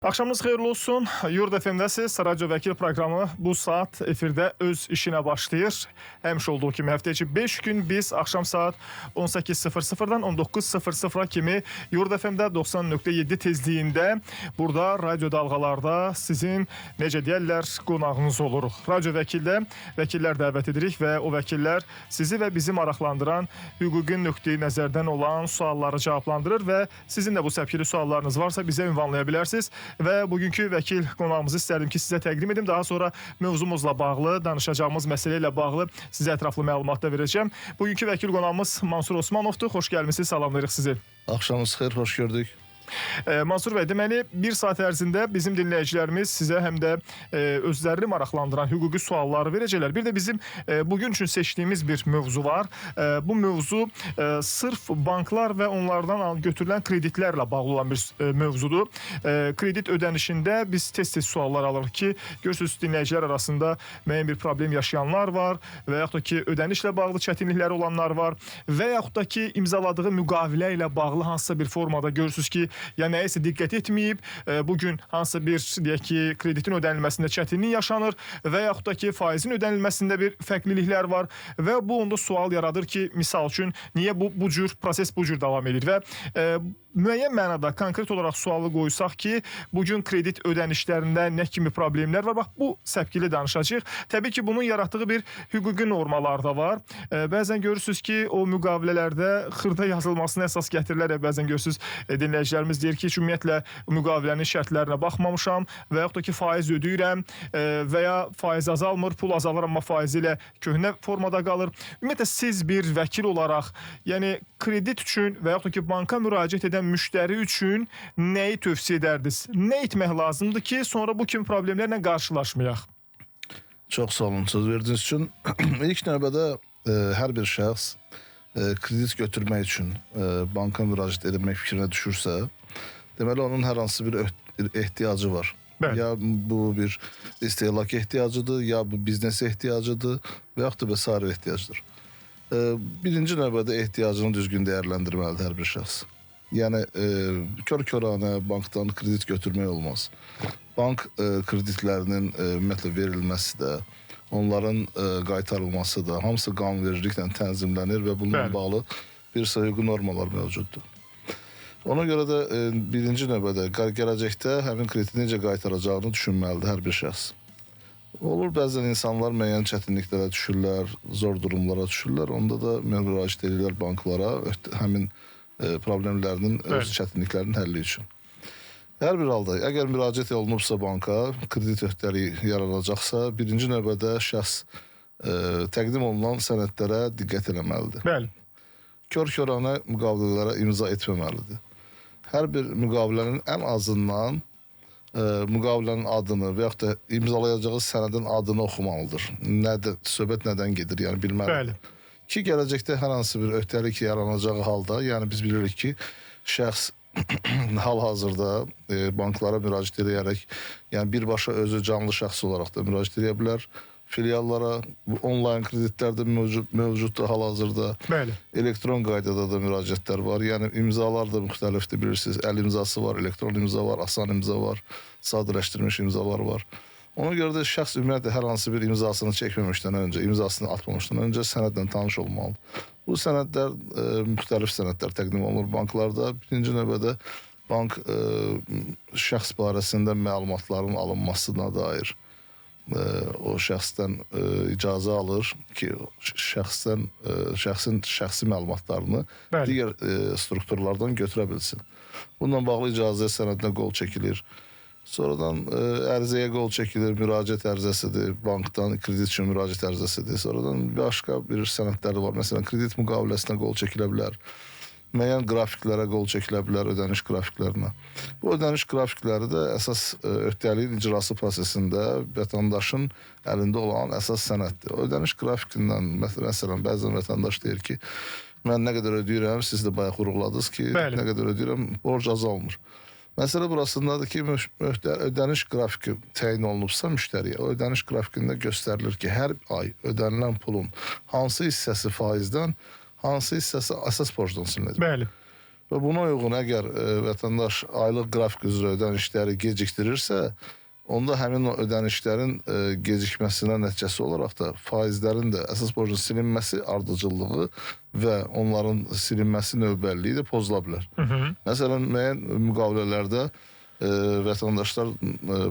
Axşamınız xeyirli olsun. Yurd FM-dəsiz. Radyo Vəkil proqramı bu saat efirdə öz işinə başlayır. Həmişə olduğu kimi həftə içi 5 gün biz axşam saat 18:00-dan 19:00 kimi Yurd FM-də 90.7 tezliyində burada radyo dalğalarda sizin necə deyərlər qonağınız oluruq. Radyo Vəkildə vəkillər dəvət edirik və o vəkillər sizi və bizi maraqlandıran hüquqi nöqteyi nəzərdən olan sualları cavablandırır və sizin də bu səpkili suallarınız varsa bizə ünvanlaya bilərsiniz. Və bugünkü vəkil qonağımızı istərdim ki, sizə təqdim edim. Daha sonra mövzumuzla bağlı, danışacağımız məsələ ilə bağlı sizə ətraflı məlumat da verəcəm. Bugünkü vəkil qonağımız Mansur Osmanovdur. Xoş gəlmisiniz, salamlayırıq sizi. Axşamınız xeyir, xoş gördük. Mansur bəy, deməli bir saat ərzində bizim dinləyicilərimiz sizə həm də özlərini maraqlandıran hüquqi sualları verəcəklər. Bir də bizim bugün üçün seçdiyimiz bir mövzu var. Bu mövzu sırf banklar və onlardan götürülən kreditlərlə bağlı olan bir mövzudur. Kredit ödənişində biz tez-tez suallar alırıq ki, görürsünüz dinləyicilər arasında müəyyən bir problem yaşayanlar var və yaxud da ki, ödənişlə bağlı çətinlikləri olanlar var və yaxud da ki, imzaladığı müqavilə ilə bağlı hansısa bir formada görürsünüz ki, ya nəyəsə diqqət etməyib, bugün hansısa bir, deyək ki, kreditin ödənilməsində çətinlik yaşanır və yaxud da ki, faizin ödənilməsində bir fərqliliklər var və bu onda sual yaradır ki, misal üçün, niyə bu cür proses bu cür davam edir və müəyyən mənada konkret olaraq sualı qoysaq ki, bugün kredit ödənişlərində nə kimi problemlər var? Bax, bu səpkili danışacağıq. Təbii ki, bunun yaratdığı bir hüquqi normalar da var. Bəzən görürsünüz ki, o müqavilələrdə xırda yazılmasına əsas gətirilərək bəzən görürsünüz dinləyicilərimiz deyir ki, ümumiyyətlə müqavilənin şərtlərinə baxmamışam və yaxud da ki, faiz ödəyirəm və ya faiz azalmır, pul azalır, amma faizi ilə köhnə formada qalır. Ümumiyyətlə, siz bir vəkil olaraq, yəni kredit üçün və yaxud da ki, banka müraciət edən müştəri üçün nəyi tövsiyə edərdiniz? Nə etmək lazımdır ki, sonra bu kimi problemlərlə qarşılaşmayaq? Çox sağ olun, söz verdiyiniz üçün. İlk növbədə hər bir şəxs kredit götürmək üçün banka müraciət etmək fikrinə düşürsə, deməli onun hər hansı bir ehtiyacı var. Bəli. Ya bu bir istehlak ehtiyacıdır, ya bu biznes ehtiyacıdır və yaxud da vesairə ehtiyacıdır. Birinci növbədə ehtiyacını düzgün dəyərləndirməlidir hər bir şəxs. Yəni, kör-körənə bankdan kredit götürmək olmaz. Bank kreditlərinin ümumiyyətlə verilməsi də, onların qaytarılması da, hamısı qanunvericiliklə tənzimlənir və bununla bağlı bir sıra hüquqi normalar mövcuddur. Ona görə də birinci növbədə gələcəkdə həmin krediti necə qaytaracağını düşünməlidir hər bir şəxs. Olur, bəzən insanlar müəyyən çətinliklərə düşürlər, zor durumlara düşürlər, onda da müraciət edirlər banklara, həmin problemlərinin, öz çətinliklərinin həlli üçün. Hər bir halda, əgər müraciət olunubsa banka, kredit öhdəliyi yaranacaqsa, birinci növbədə şəxs təqdim olunan sənədlərə diqqət eləməlidir. Bəli. Kör-körənə müqavilələrə imza etməməlidir. Hər bir müqavilənin ən azından müqavilənin adını və yaxud da imzalayacağı sənədin adını oxumalıdır. Söhbət nədən gedir, yəni bilməlidir. Bəli. Ki, gələcəkdə hər hansı bir öhdəlik yaranacağı halda, yəni biz bilirik ki, şəxs hal-hazırda banklara müraciət edərək, yəni birbaşa özü canlı şəxs olaraq da müraciət edə bilər. Filiallara, onlayn kreditlər də mövcuddur hal-hazırda. Bəli. Elektron qaydada da müraciətlər var. Yəni imzalar da müxtəlifdir, bilirsiniz. Əl imzası var, elektron imza var, asan imza var, sadələşdirilmiş imzalar var. Ona görə də şəxs ümumiyyətlə hər hansı bir imzasını çəkməmişdən öncə, imzasını atmamışdan öncə sənədlə tanış olmalı. Bu sənədlər, müxtəlif sənədlər təqdim olunur banklarda. Birinci növbədə bank şəxs barəsində məlumatların alınmasına dair o şəxsdən icazə alır ki, şəxsin şəxsi məlumatlarını digər strukturlardan götürə bilsin. Bununla bağlı icazə sənədinə qol çəkilir. Sonradan ərizəyə qol çəkilir, müraciət ərizəsidir, bankdan kredit üçün müraciət ərizəsidir. Sonradan başqa bir sənədlər var. Məsələn, kredit müqaviləsinə qol çəkilə bilər. Müəyyən qrafiklərə qol çəkilə bilər, ödəniş qrafiklərinə. Bu ödəniş qrafikləri də əsas öhdəliyin icrası prosesində vətəndaşın əlində olan əsas sənəddir. Ödəniş qrafikindən, məsələn, bəzən vətəndaş deyir ki, mən nə qədər ödəyirəm, siz də bayaq vurğuladınız ki, Bəli. nə qədər ödəyirəm, borc azalmır. Məsələ burasındadır ki, ödəniş qrafiki təyin olunubsa müştəriyə, o ödəniş qrafikində göstərilir ki, hər ay ödənilən pulun hansı hissəsi faizdən, hansı hissəsi əsas borcdan silinəcək. Bəli. Və buna uyğun əgər vətəndaş aylıq qrafik üzrə ödənişləri gecikdirirsə, onda həmin o ödənişlərin gecikməsinə nəticəsi olaraq da faizlərin də əsas borcun silinməsi ardıcıllığı və onların silinməsi növbəliliyi də pozula bilər. Məsələn, müəyyən müqavilələrdə vətəndaşlar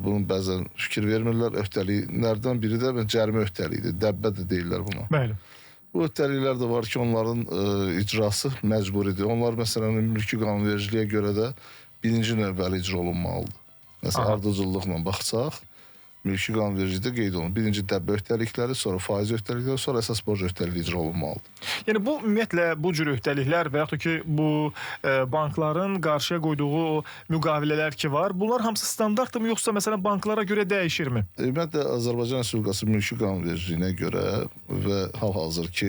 bunun bəzən fikir vermirlər. Öhdəliklərdən biri də cərimə öhdəliyidir. Dəbbə də deyirlər buna. Bəli. Bu öhdəliklər də var ki, onların icrası məcburidir. Onlar məsələn mülki qanunvericiliyə görə də birinci növbəli icra olunmalıdır. Məsələn, ardıcıllıqla baxsaq, mülki qanunvericilikdə qeyd olunur. Birinci dəbbə öhdəlikləri, sonra faiz öhdəlikləri, sonra əsas borc öhdəliyi icra olunmalıdır. Yəni bu ümumiyyətlə bu cür öhdəliklər və yaxud da ki bu bankların qarşıya qoyduğu o müqavilələr ki var, bunlar hamısı standartdırmı yoxsa məsələn banklara görə dəyişirmi? Ümumiyyətlə Azərbaycan Respublikası mülki qanunvericiliyinə görə və hal-hazırki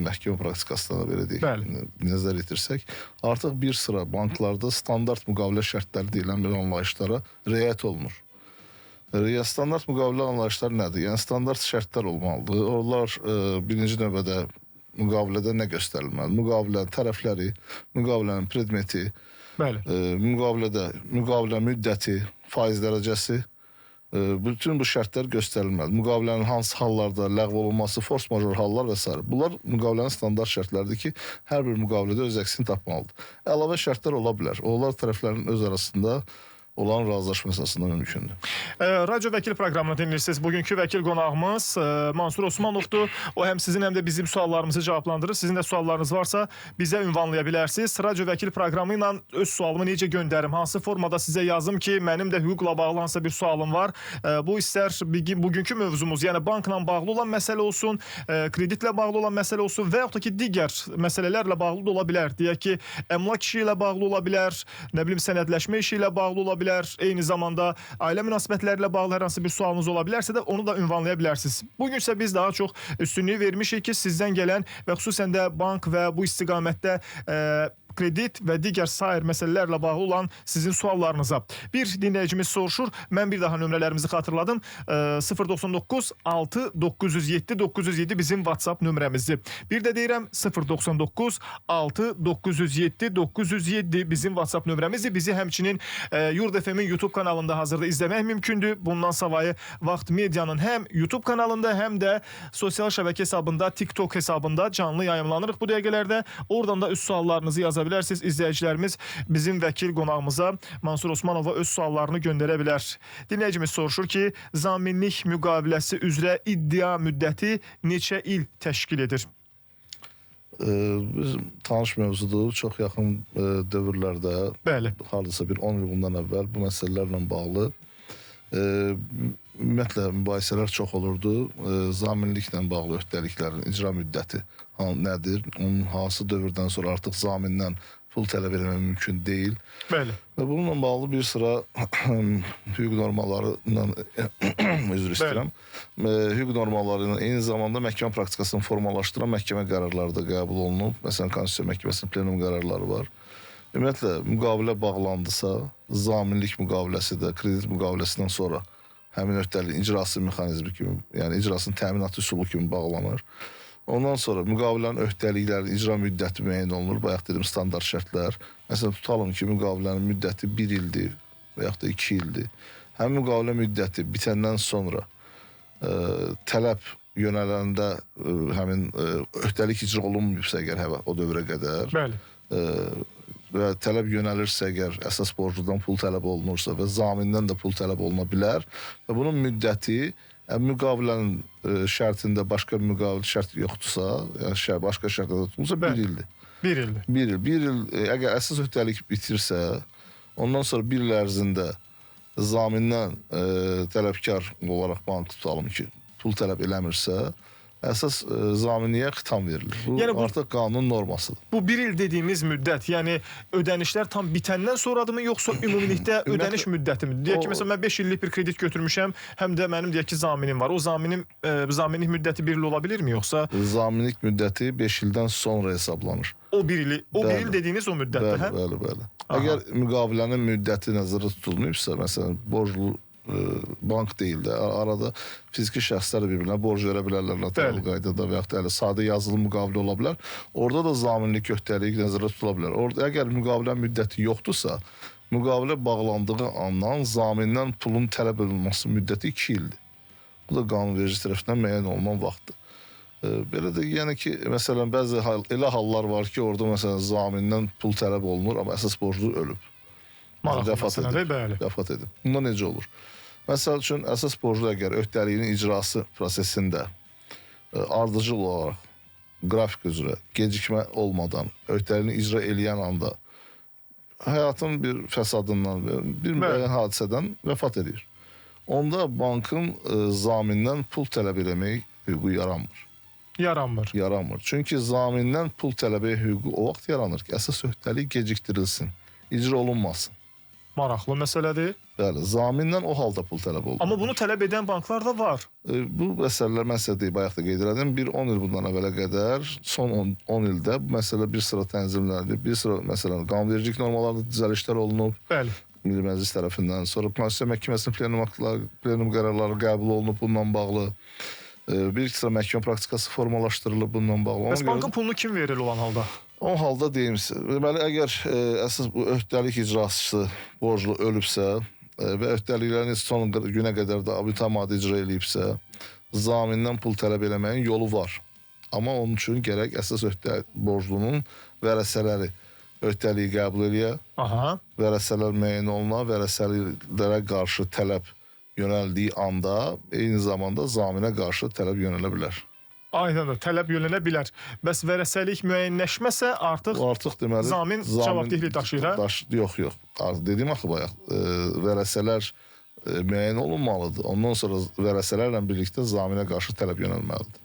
məhkəmə praktikasına belə deyək, nəzər yetirsək, artıq bir sıra banklarda standart müqavilə şərtləri deyilən bir anlayışlara riayət olunur. Standart müqavilə anlayışları nədir? Yəni standart şərtlər olmalıdır. Onlar birinci növbədə müqavilədə nə göstərilməlidir? Müqavilənin tərəfləri, müqavilənin predmeti, müqavilə müddəti, faiz dərəcəsi, bütün bu şərtlər göstərilməlidir. Müqavilənin hansı hallarda ləğv olunması, force major hallar və s. Bunlar müqavilənin standart şərtləridir ki, hər bir müqavilədə öz əksini tapmalıdır. Əlavə şərtlər ola bilər. Onlar tərəflərin öz arasında olan razılaşma əsasında mümkündür. Radyo Vəkil proqramını dinləyirsiniz. Bugünkü vəkil qonağımız Mansur Osmanovdur. O həm sizin həm də bizim suallarımızı cavablandırır. Sizin də suallarınız varsa bizə ünvanlaya bilərsiniz. Radyo Vəkil proqramı ilə öz sualımı necə göndərim? Hansı formada sizə yazım ki, mənim də hüquqla bağlı hansısa bir sualım var. Bu istər bugünkü mövzumuz, yəni bankla bağlı olan məsələ olsun, kreditlə bağlı olan məsələ olsun və yaxud da ki, digər məsələlərlə bağlı da ola bilər. Deyək ki, əmlak işi ilə bağlı ola bilər, nə bilim sənədləşmə işi ilə bağlı ola bilər. Eyni zamanda ailə münasibətlərlə bağlı hər hansı bir sualınız ola bilərsə də onu da ünvanlaya bilərsiniz. Bugün isə biz daha çox üstünlüyü vermişik ki, sizdən gələn və xüsusən də bank və bu istiqamətdə kredit və digər sair məsələlərlə bağlı olan sizin suallarınıza. Bir dinləyicimiz soruşur. Mən bir daha nömrələrimizi xatırladım. 099 6 907 907 bizim WhatsApp nömrəmizdir. Bir də deyirəm 099 6 907 907 bizim WhatsApp nömrəmizdir. Bizi həmçinin Yurd FM-in YouTube kanalında hazırda izləmək mümkündür. Bundan savayı Vaxt Medianın həm YouTube kanalında, həm də sosial şəbəkə hesabında, TikTok hesabında canlı yayımlanırıq bu dəqiqələrdə. Oradan da öz suallarınızı yaza bilərsiniz. İzləyicilərimiz bizim vəkil qonağımıza Mansur Osmanova öz suallarını göndərə bilər. Dinləyicimiz soruşur ki, zaminlik müqaviləsi üzrə iddia müddəti neçə il təşkil edir? Biz tanış mövzudur. Çox yaxın dövrlərdə, hardasa bir 10 il bundan əvvəl bu məsələlərlə bağlı ümumiyyətlə mübahisələr çox olurdu. Zaminliklə bağlı öhdəliklərin icra müddəti nədir? Onun hansı dövrdən sonra artıq zamindən pul tələb etmək mümkün deyil. Və bununla bağlı bir sıra hüquq normalarından üzr istəyirəm. Hüquq normalarının eyni zamanda məhkəmə praktikasını formalaşdıran məhkəmə qərarları da qəbul olunub. Məsələn, Konstitusiya Məhkəməsinin plenum qərarları var. Ümumiyyətlə, müqavilə bağlandısa, zaminlik müqaviləsi də kredit müqaviləsindən sonra həmin öhdəliyin icrası mexanizmi kimi, yəni icrasının təminat üsulu kimi bağlanır. Ondan sonra müqavilənin öhdəliklərin icra müddəti müəyyən olunur. Bayaq dedim standart şərtlər. Məsələn, tutalım ki, müqavilənin müddəti 1 ildir və yaxud da 2 ildir. Həmin müqavilə müddəti bitəndən sonra tələb yönələndə həmin öhdəlik icra olunmayıbsa əgər o dövrə qədər və tələb yönəlirsə əgər əsas borcludan pul tələb olunursa və zamindən də pul tələb oluna bilər və bunun müddəti müqavilənin şərtində başqa bir müqavilə şərt yoxdursa, yəni başqa şərtlərdə tutulursa 1 ildir. 1 ildir. 1 il. Əgər əsas öhdəlik bitirsə, ondan sonra 1 il ərzində zamindən tələbkar olaraq bank tutalım ki, pul tələb eləmirsə, əsas zaminliyə xitam verilir. Bu artıq qanun normasıdır. Bu 1 il dediyimiz müddət, yəni ödənişlər tam bitəndən sonradımı, yoxsa ümumilikdə ödəniş müddəti mi? Deyək ki, məsələn, mən 5 illik bir kredit götürmüşəm, həm də mənim deyək ki, zaminim var. O zaminlik müddəti 1 il olabilirmi, yoxsa? Zaminlik müddəti 5 ildən sonra hesablanır. O 1 il dediyiniz o müddətdir, hə? Bəli. Əgər müqavilənin müddəti nəzərdə tutulmayıbsa, məsələn, borclu bank deyil də. Arada fiziki şəxslər də bir-birinə borc verə bilərlər notarial qaydada və yaxud da elə sadə yazılı müqavilə ola bilər. Orada da zaminlik öhdəliyi nəzərdə tutula bilər. Orada əgər müqavilə müddəti yoxdursa, müqavilə bağlandığı andan zamindən pulun tələb edilməsi müddəti 2 ildir. Bu da qanunverici tərəfindən müəyyən olunan vaxtdır. Belə də yəni ki, məsələn, bəzi elə hallar var ki, orada məsələn zamindən pul tələb olunur, amma əsas borclu ölüb. Vəfat edib. Bunda necə olur? Məsəl üçün, əsas borclu əgər öhdəliyinin icrası prosesində ardıcıl olaraq qrafik üzrə gecikmə olmadan öhdəliyini icra eləyən anda həyatın bir fəsadından, bir müəyyən hadisədən vəfat edir. Onda bankın zamindən pul tələb eləmək hüququ yaranmır. Yaranmır. Çünki zamindən pul tələbə hüququ o vaxt yaranır ki, əsas öhdəlik gecikdirilsin, icra olunmasın. Maraqlı məsələdir. Bəli, zamindən o halda pul tələb olunur. Amma bunu tələb edən banklar da var. Bu məsələlər, mən sizə deyib, bayaq da qeyd elədim, 10 il bundan əvvələ qədər, son 10 ildə bu məsələ bir sıra tənzimləndi, bir sıra, məsələn, qanunvericilik normalarında düzəlişlər olunub. Bəli. Milli Məclis tərəfindən, sonra Konstitusiya Məhkəməsinin plenum qərarları qəbul olunub bununla bağlı. Bir sıra məhkəmə praktikası formalaşdırılıb bununla bağlı. Bəs bankın pulunu kim verir olan halda? O halda deyim sizə, deməli, əgər əsas bu öhdəlik icraçısı borclu ölübsə və öhdəliklərini son günə qədər də mütəmadi icra eləyibsə, zamindən pul tələb eləməyin yolu var. Amma onun üçün gərək əsas borclunun vərəsələri öhdəliyi qəbul eləyə, vərəsələr müəyyən oluna, vərəsələrə qarşı tələb yönəldiyi anda eyni zamanda zaminə qarşı tələb yönələ bilər. Aydındır, tələb yönələ bilər. Bəs vərəsəlik müəyyənləşməsə artıq deməli, zamin cavabdehlik daşıyır, hə? Yox. Dedim axı bayaq, vərəsələr müəyyən olunmalıdır. Ondan sonra vərəsələrlə birlikdə zaminə qarşı tələb yönəlməlidir.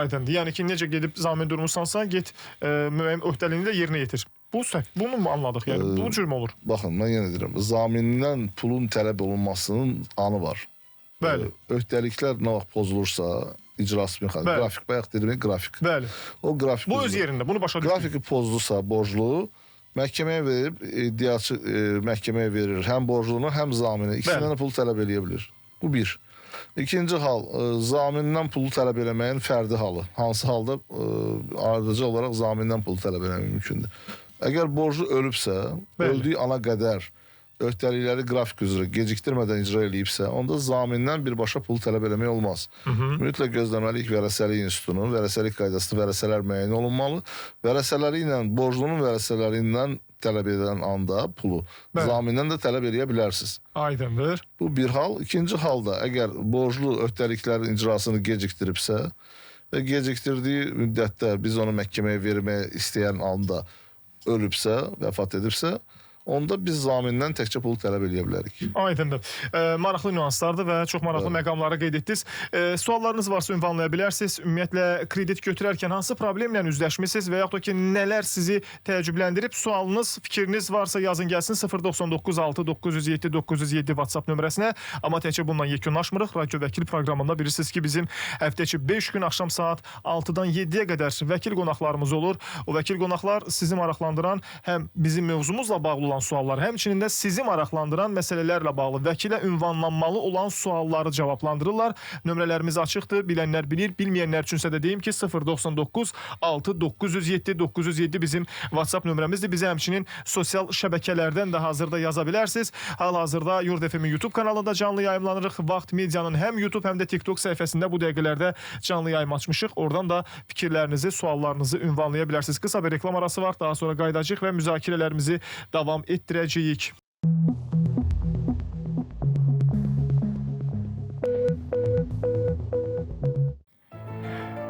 Aydındır. Yəni ki, necə gedib zamin durmuşsansa, get müəyyən öhdəliyini də yerinə yetir. Bunu mu anladıq? Yəni, bu cür mü olur? Baxın, mən yenə deyirəm, zamindən pulun tələb olunmasının anı var. Bəli. Öhdəliklər nə vaxt pozulursa, icrası qrafik, bayaq dedim, qrafik. Bəli. O qrafik. Bu öz yerində, bunu başa düşürük. Qrafiki pozdusa borclu, məhkəməyə verib, iddiaçı məhkəməyə verir həm borclunu, həm zamini. İkisindən pul tələb eləyə bilir. Bu bir. İkinci hal, zamindən pulu tələb eləməyin fərdi halı. Hansı halda ardıcı olaraq zamindən pulu tələb eləmək mümkündür. Əgər borclu ölübsə, öldüyü ana qədər öhdəlikləri qrafik üzrə gecikdirmədən icra eləyibsə, onda zamindən birbaşa pul tələb eləmək olmaz. Mütləq gözləməliyik vərəsəlik institutunun, vərəsəlik qaydasında vərəsələr müəyyən olunmalı. Vərəsələri ilə, borclunun vərəsələri ilə tələb edən anda pulu zamindən də tələb eləyə bilərsiniz. Aydındır. Bu bir hal. İkinci halda, əgər borclu öhdəliklərin icrasını gecikdiribsə və gecikdirdiyi müddətdə biz onu məhkəməyə verməyə istəyən anda ölübsə, vəfat edibsə, onda biz zamindən təkcə pulu tələb eləyə bilərik. Aydındır. Maraqlı nüanslardır və çox maraqlı məqamları qeyd etdiniz. Suallarınız varsa ünvanlaya bilərsiniz. Ümumiyyətlə, kredit götürərkən hansı problemlə üzləşmişsiniz və yaxud da ki, nələr sizi təəccübləndirib? Sualınız, fikriniz varsa yazın gəlsin 099 6 907 907 WhatsApp nömrəsinə. Amma təkcə bundan yekunlaşmırıq. Radyo Vəkil proqramında bilirsiniz ki, bizim həftəçi 5 gün axşam saat 6-dan 7-yə qədər vəkil qonaqlarımız olur. O vəkil qonaqlar sizi maraqlandıran həm bizim mövzumuzla bağlı olan suallar, həmçinin də sizi maraqlandıran məsələlərlə bağlı vəkilə ünvanlanmalı olan sualları cavablandırırlar. Nömrələrimiz açıqdır, bilənlər bilir, bilməyənlər üçünsə də deyim ki 099 6 907 907 bizim WhatsApp nömrəmizdir. Bizə həmçinin sosial şəbəkələrdən də hazırda yaza bilərsiniz. Hal-hazırda Yurd FM-in YouTube kanalında canlı yayımlanırıq. Vaxt Medianın həm YouTube, həm də TikTok səhifəsində bu dəqiqələrdə canlı yayım açmışıq. Oradan da fikirlərinizi, suallarınızı ünvanlaya bilərsiniz. Qısa bir reklam arası var, daha sonra qayıdacağıq və müzakirələrimizi davam etdirəcəyik.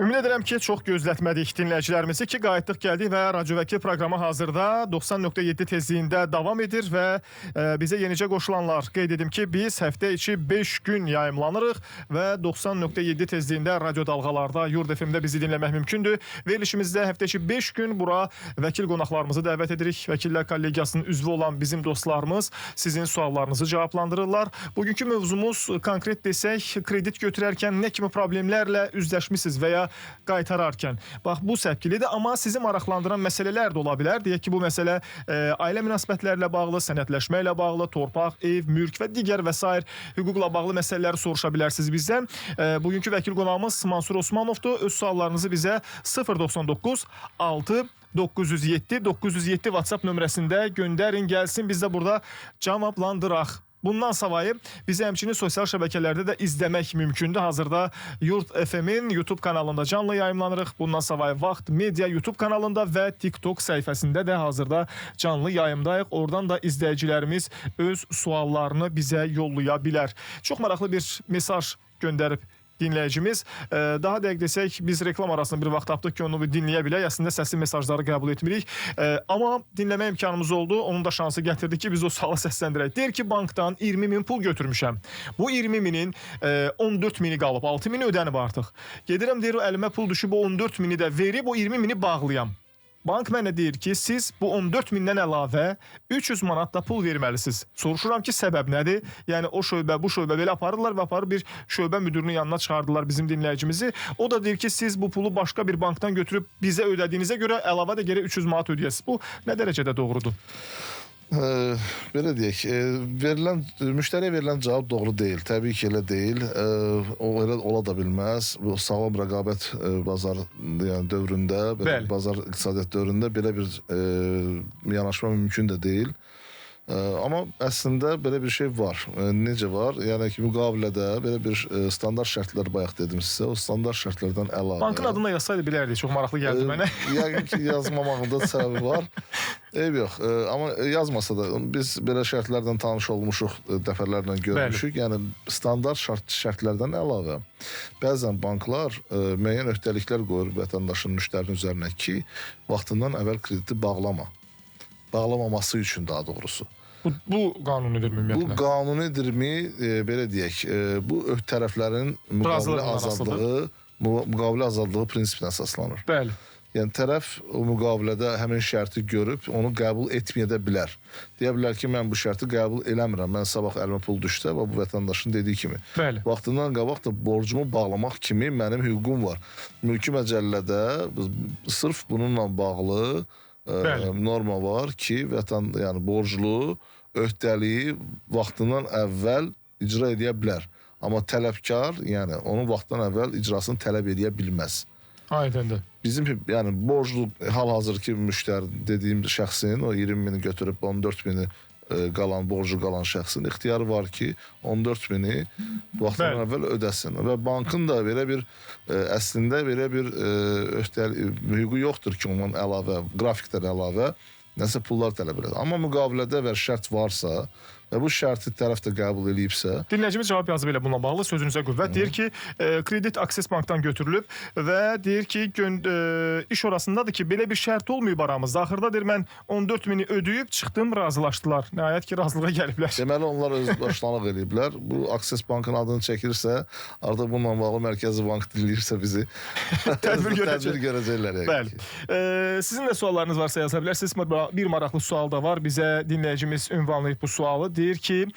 Ümid edirəm ki, çox gözlətmədik dinləyicilərimizi ki, qayıtdıq gəldik və Radyo Vəkil proqramı hazırda 90.7 tezliyində davam edir və bizə yenicə qoşulanlar qeyd edim ki, biz həftə içi 5 gün yayımlanırıq və 90.7 tezliyində radyo dalğalarda Yurd FM-də bizi dinləmək mümkündür. Verilişimizdə həftə içi 5 gün bura vəkil qonaqlarımızı dəvət edirik. Vəkillər kollegiyasının üzvü olan bizim dostlarımız sizin suallarınızı cavablandırırlar. Bugünkü mövzumuz konkret desək, kredit götürərkən nə kimi problemlərlə üzləşmişsiniz və ya qaytararkən. Bax, bu səpkilidir, amma sizi maraqlandıran məsələlər də ola bilər. Deyək ki, bu məsələ ailə münasibətlərlə bağlı, sənədləşmə ilə bağlı, torpaq, ev, mülk və digər və s. hüquqla bağlı məsələləri soruşa bilərsiniz bizdən. Bugünkü vəkil qonağımız Mansur Osmanovdur. Öz suallarınızı bizə 099 6 907 907 WhatsApp nömrəsində göndərin, gəlsin, biz də burada cavablandıraq. Bundan savayı bizi həmçinin sosial şəbəkələrdə də izləmək mümkündür. Hazırda Yurt FM-in YouTube kanalında canlı yayımlanırıq. Bundan savayı Vaxt Media YouTube kanalında və TikTok səhifəsində də hazırda canlı yayımdayıq. Oradan da izləyicilərimiz öz suallarını bizə yollaya bilər. Çox maraqlı bir mesaj göndərib dinləyicimiz. Daha dəqiq desək, biz reklam arasında bir vaxt tapdıq ki, onu bir dinləyə bilək. Əslində səsli mesajları qəbul etmirik. Amma dinləmə imkanımız oldu. Onun da şansı gətirdi ki, biz o sualı səsləndirək. Deyir ki, bankdan 20 min pul götürmüşəm. Bu 20 minin 14 mini qalıb. 6 mini ödənib artıq. Gedirəm, deyir, əlimə pul düşüb, o 14 mini də verib, o 20 mini bağlayam. Bank mənə deyir ki, siz bu 14 mindən əlavə 300 manat da pul verməlisiniz. Soruşuram ki, səbəb nədir? Yəni o şöbə, bu şöbə belə aparırlar və aparıb bir şöbə müdürünün yanına çıxardılar bizim dinləyicimizi. O da deyir ki, siz bu pulu başqa bir bankdan götürüb bizə ödədiyinizə görə əlavə də gərək 300 manat ödəyəsiniz. Bu nə dərəcədə doğrudur? Belə deyək, müştəriyə verilən cavab doğru deyil. Təbii ki, elə deyil. O elə ola da bilməz. Bu sağlam rəqabət bazar dövründə, bazar iqtisadiyyat dövründə belə bir yanaşma mümkün də deyil. Amma əslində belə bir şey var. Necə var? Yəni ki, müqavilədə belə bir standart şərtlər bayaq dedim sizə. O standart şərtlərdən əlavə. Bankın adına yazsaydı bilərdik. Çox maraqlı gəldi mənə. Yəqin ki, yazmamağında səbəbi var. Eyb yox. Amma yazmasa da biz belə şərtlərdən tanış olmuşuq, dəfələrlə görmüşük. Yəni standart şərtlərdən əlavə. Bəzən banklar müəyyən öhdəliklər qoyur vətəndaşın, müştərinin üzərinə ki, vaxtından əvvəl krediti bağlamaması üçün daha doğrusu. Bu qanunidir ümumiyyətlə. Bu qanunidirmi, belə deyək, bu tərəflərin müqavilə azadlığı prinsipinə əsaslanır. Bəli. Yəni tərəf o müqavilədə həmin şərti görüb onu qəbul etməyə də bilər. Deyə bilər ki, mən bu şərti qəbul eləmirəm. Mən sabah əlimə pul düşsə və bu vətəndaşın dediyi kimi. Bəli. Vaxtından qabaq da borcumu bağlamaq kimi mənim hüququm var. Mülki məcəllədə sırf bununla bağlı norma var ki, yəni borclu öhdəliyi vaxtından əvvəl icra edə bilər. Amma tələbkar, yəni onun vaxtdan əvvəl icrasını tələb edə bilməz. Aydındır. Bizim yəni borclu hal-hazırki müştəri dediyim şəxsin o 20 mini götürüb 14 mini borcu qalan şəxsin ixtiyarı var ki, 14 mini vaxtdan əvvəl ödəsin. Və bankın da belə bir əslində belə bir hüququ yoxdur ki, ondan əlavə, qrafikdən əlavə nəsə pullar tələb edir. Amma müqavilədə və şərt varsa və bu şərti tərəf də qəbul edibsə... Dinləyicimiz cavab yazıb elə bununla bağlı, sözünüzə qüvvət. Deyir ki, kredit Akses Bankdan götürülüb və deyir ki, iş orasındadır ki, belə bir şərt olmayıb aramızda. Axırda deyir, mən 14 mini ödəyib, çıxdım, razılaşdılar. Nəhayət ki, razılığa gəliblər. Deməli, onlar öz başlanıq ediblər. Bu Akses Bankın adını çəkirsə, artıq bununla bağlı Mərkəzi Bank dinləyirsə bizi tədbir görəcəklər. Bəli. Sizin də suallarınız varsa yaza bilərsiniz. Bir maraqlı sual da var. Bizə dinləyicimiz ünvanlayıb bu sualı. Deyir ki,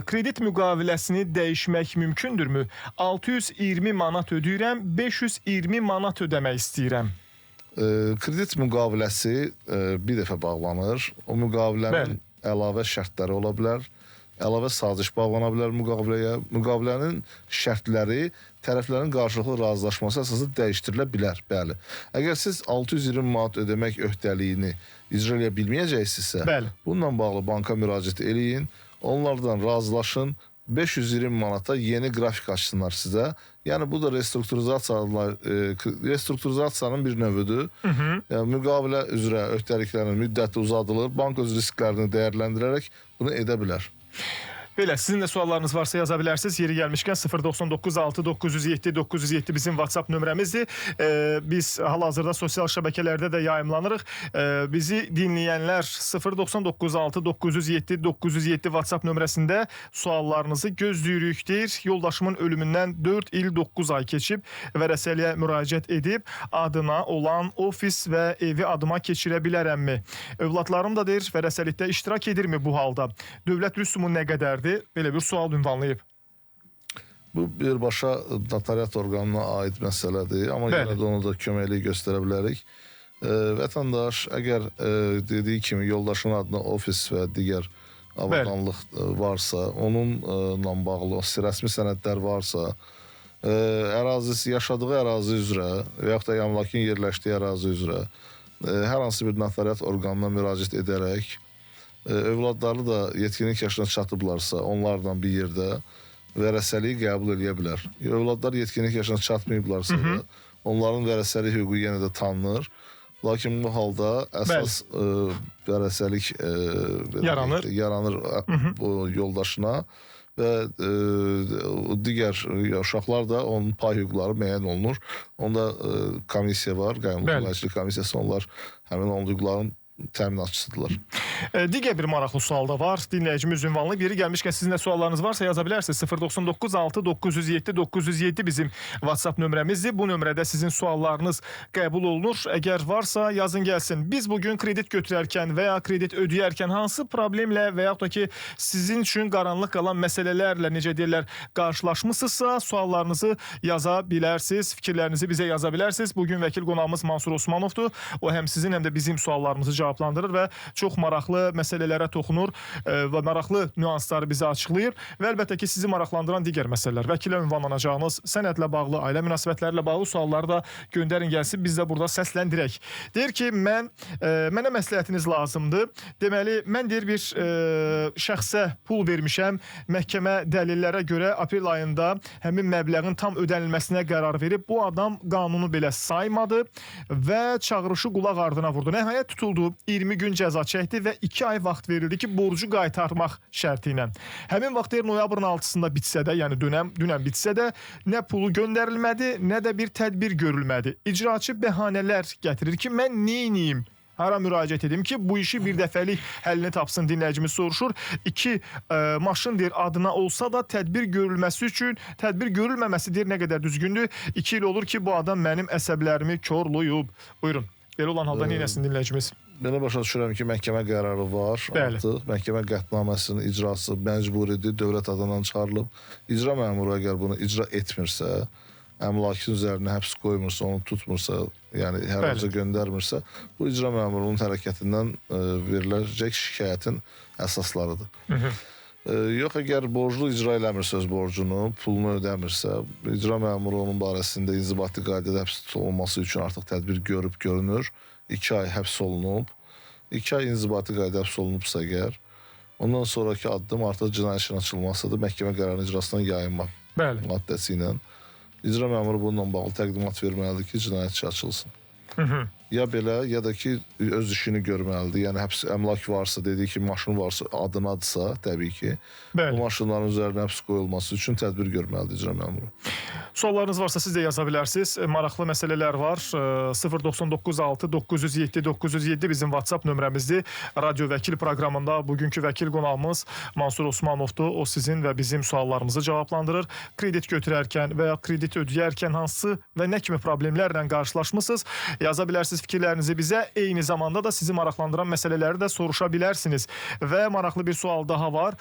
kredit müqaviləsini dəyişmək mümkündürmü? 620 manat ödəyirəm, 520 manat ödəmək istəyirəm. Kredit müqaviləsi bir dəfə bağlanır. O müqavilənin əlavə şərtləri ola bilər. Əlavə saziş bağlana bilər müqaviləyə. Müqavilənin şərtləri tərəflərin qarşılıqlı razılaşması əsasında dəyişdirilə bilər. Bəli. Əgər siz 620 manat ödəmək öhdəliyini icra edə bilməyəcəksinizsə, bununla bağlı banka müraciət eləyin, onlardan razılaşın, 520 manata yeni qrafik açsınlar sizə. Yəni bu da restrukturizasiyanın bir növüdür. Yəni müqavilə üzrə öhdəliklərin müddəti uzadılır, bank öz risklərini dəyərləndirərək bunu edə bilər. Belə, sizin də suallarınız varsa yaza bilərsiniz. Yeri gəlmişkən 099 6 907 907 bizim WhatsApp nömrəmizdir. Biz hal-hazırda sosial şəbəkələrdə də yayımlanırıq. Bizi dinləyənlər 099 6 907 907 WhatsApp nömrəsində suallarınızı gözləyirik deyir. Yoldaşımın ölümündən 4 il 9 ay keçib, vərəsəliyə müraciət edib, adına olan ofis və evi adıma keçirə bilərəmmi? Övladlarım da deyir, vərəsəlikdə iştirak edirmi bu halda? Dövlət rüsumu nə qədərdir? Belə bir sual ünvanlayıb. Bu birbaşa notariat orqanına aid məsələdir, amma Bəli. yenə də onu da köməklik göstərə bilərik. Vətəndaş əgər dediyi kimi yoldaşının adına ofis və digər avadanlıq varsa, onunla bağlı rəsmi sənədlər varsa, ərazisi, yaşadığı ərazi üzrə və yaxud da əmlakın yerləşdiyi ərazi üzrə hər hansı bir notariat orqanına müraciət edərək övladları da yetkinlik yaşına çatıblarsa, onlardan bir yerdə vərəsəliyi qəbul edə bilər. Övladlar yetkinlik yaşına çatmayıblarsa da onların vərəsəlik hüququ yenə də tanınır. Lakin bu halda əsas vərəsəlik yaranır bu yoldaşına və digər uşaqlar da onun pay hüquqları müəyyən olunur. Onda komissiya var, qanunvericilik komissiyası, onlar həmin onun hüquqların təminatçısıdırlar. Digər bir maraqlı sual da var. Dinləyicimiz ünvanlı. Biri gəlmişkən sizin də suallarınız varsa yaza bilərsiniz. 099 6 907 907 bizim WhatsApp nömrəmizdir. Bu nömrədə sizin suallarınız qəbul olunur. Əgər varsa yazın gəlsin. Biz bugün kredit götürərkən və ya kredit ödəyərkən hansı problemlə və yaxud da ki sizin üçün qaranlıq qalan məsələlərlə necə deyirlər qarşılaşmısınızsa suallarınızı yaza bilərsiniz. Fikirlərinizi bizə yaza bilərsiniz. Bugün vəkil qonağımız Mansur Osmanovdur. O həm sizin həm də bizim suallarımızı cavablandırır və çox maraqlı məsələlərə toxunur və maraqlı nüansları bizə açıqlayır və əlbəttə ki, sizi maraqlandıran digər məsələlər, vəkilə ünvanlanacağınız, sənədlə bağlı, ailə münasibətlərlə bağlı sualları da göndərin gəlsin, biz də burada səsləndirək. Deyir ki, mənə məsləhətiniz lazımdır. Deməli, mən deyir bir şəxsə pul vermişəm, məhkəmə dəlillərə görə aprel ayında həmin məbləğin tam ödənilməsinə qərar verib, bu adam qanunu belə saymadı və çağırışı qulaq ardına vurdu. Nəhayət tutuldu, 20 gün cəza çəkdi və 2 ay vaxt verildi ki, borcu qaytarmaq şərti ilə. Həmin vaxt deyir, noyabrın 6-sında bitsə də, yəni dünən bitsə də, nə pulu göndərilmədi, nə də bir tədbir görülmədi. İcraçı bəhanələr gətirir ki, mən neyniyim? Hara müraciət edim ki, bu işi bir dəfəlik həllini tapsın, dinləyicimiz soruşur. 2 maşın deyir, adına olsa da tədbir görülməsi üçün, tədbir görülməməsi deyir, nə qədər düzgündür. 2 il olur ki, bu adam mənim əsəblərimi korluyub. Buyurun, belə olan halda neynəsin dinləyicimiz? Belə başa düşürəm ki, məhkəmə qərarı var. Bəli. Artıq məhkəmə qətnaməsinin icrası məcburidir, dövlət adından çıxarılıb. İcra məmuru əgər bunu icra etmirsə, əmlakın üzərinə həbs qoymursa, onu tutmursa, yəni hər hansı göndərmirsə, bu icra məmurunun hərəkətindən veriləcək şikayətin əsaslarıdır. Yox, əgər borclu icra eləmirsə öz borcunu, pulunu ödəmirsə, icra məmuru onun barəsində inzibati qaydada həbs olunması üçün artıq tədbir görüb görünür. 2 ay həbs olunub, 2 ay inzibati qayda həbs olunubsa əgər, ondan sonraki addım artıq cinayət işinin açılmasıdır, məhkəmə qərarının icrasından yayınma maddəsi ilə. İcra məmuru bununla bağlı təqdimat verməlidir ki, cinayət işi açılsın. Ya belə, ya da ki, öz işini görməlidir. Yəni, həbs əmlak varsa, dediyi ki, maşın varsa, adınadırsa, təbii ki, bu maşınların üzərinə həbs qoyulması üçün tədbir görməlidir icra məmuru. Suallarınız varsa siz də yaza bilərsiniz. Maraqlı məsələlər var. 099 6 907 907 bizim WhatsApp nömrəmizdir. Radyo Vəkil proqramında bugünkü vəkil qonağımız Mansur Osmanovdur. O sizin və bizim suallarımızı cavablandırır. Kredit götürərkən və ya kredit ödəyərkən hansı və nə kimi problemlərlə qarşılaşmısınız? Yaza bilərsiniz fikirlərinizi bizə. Eyni zamanda da sizi maraqlandıran məsələləri də soruşa bilərsiniz. Və maraqlı bir sual daha var.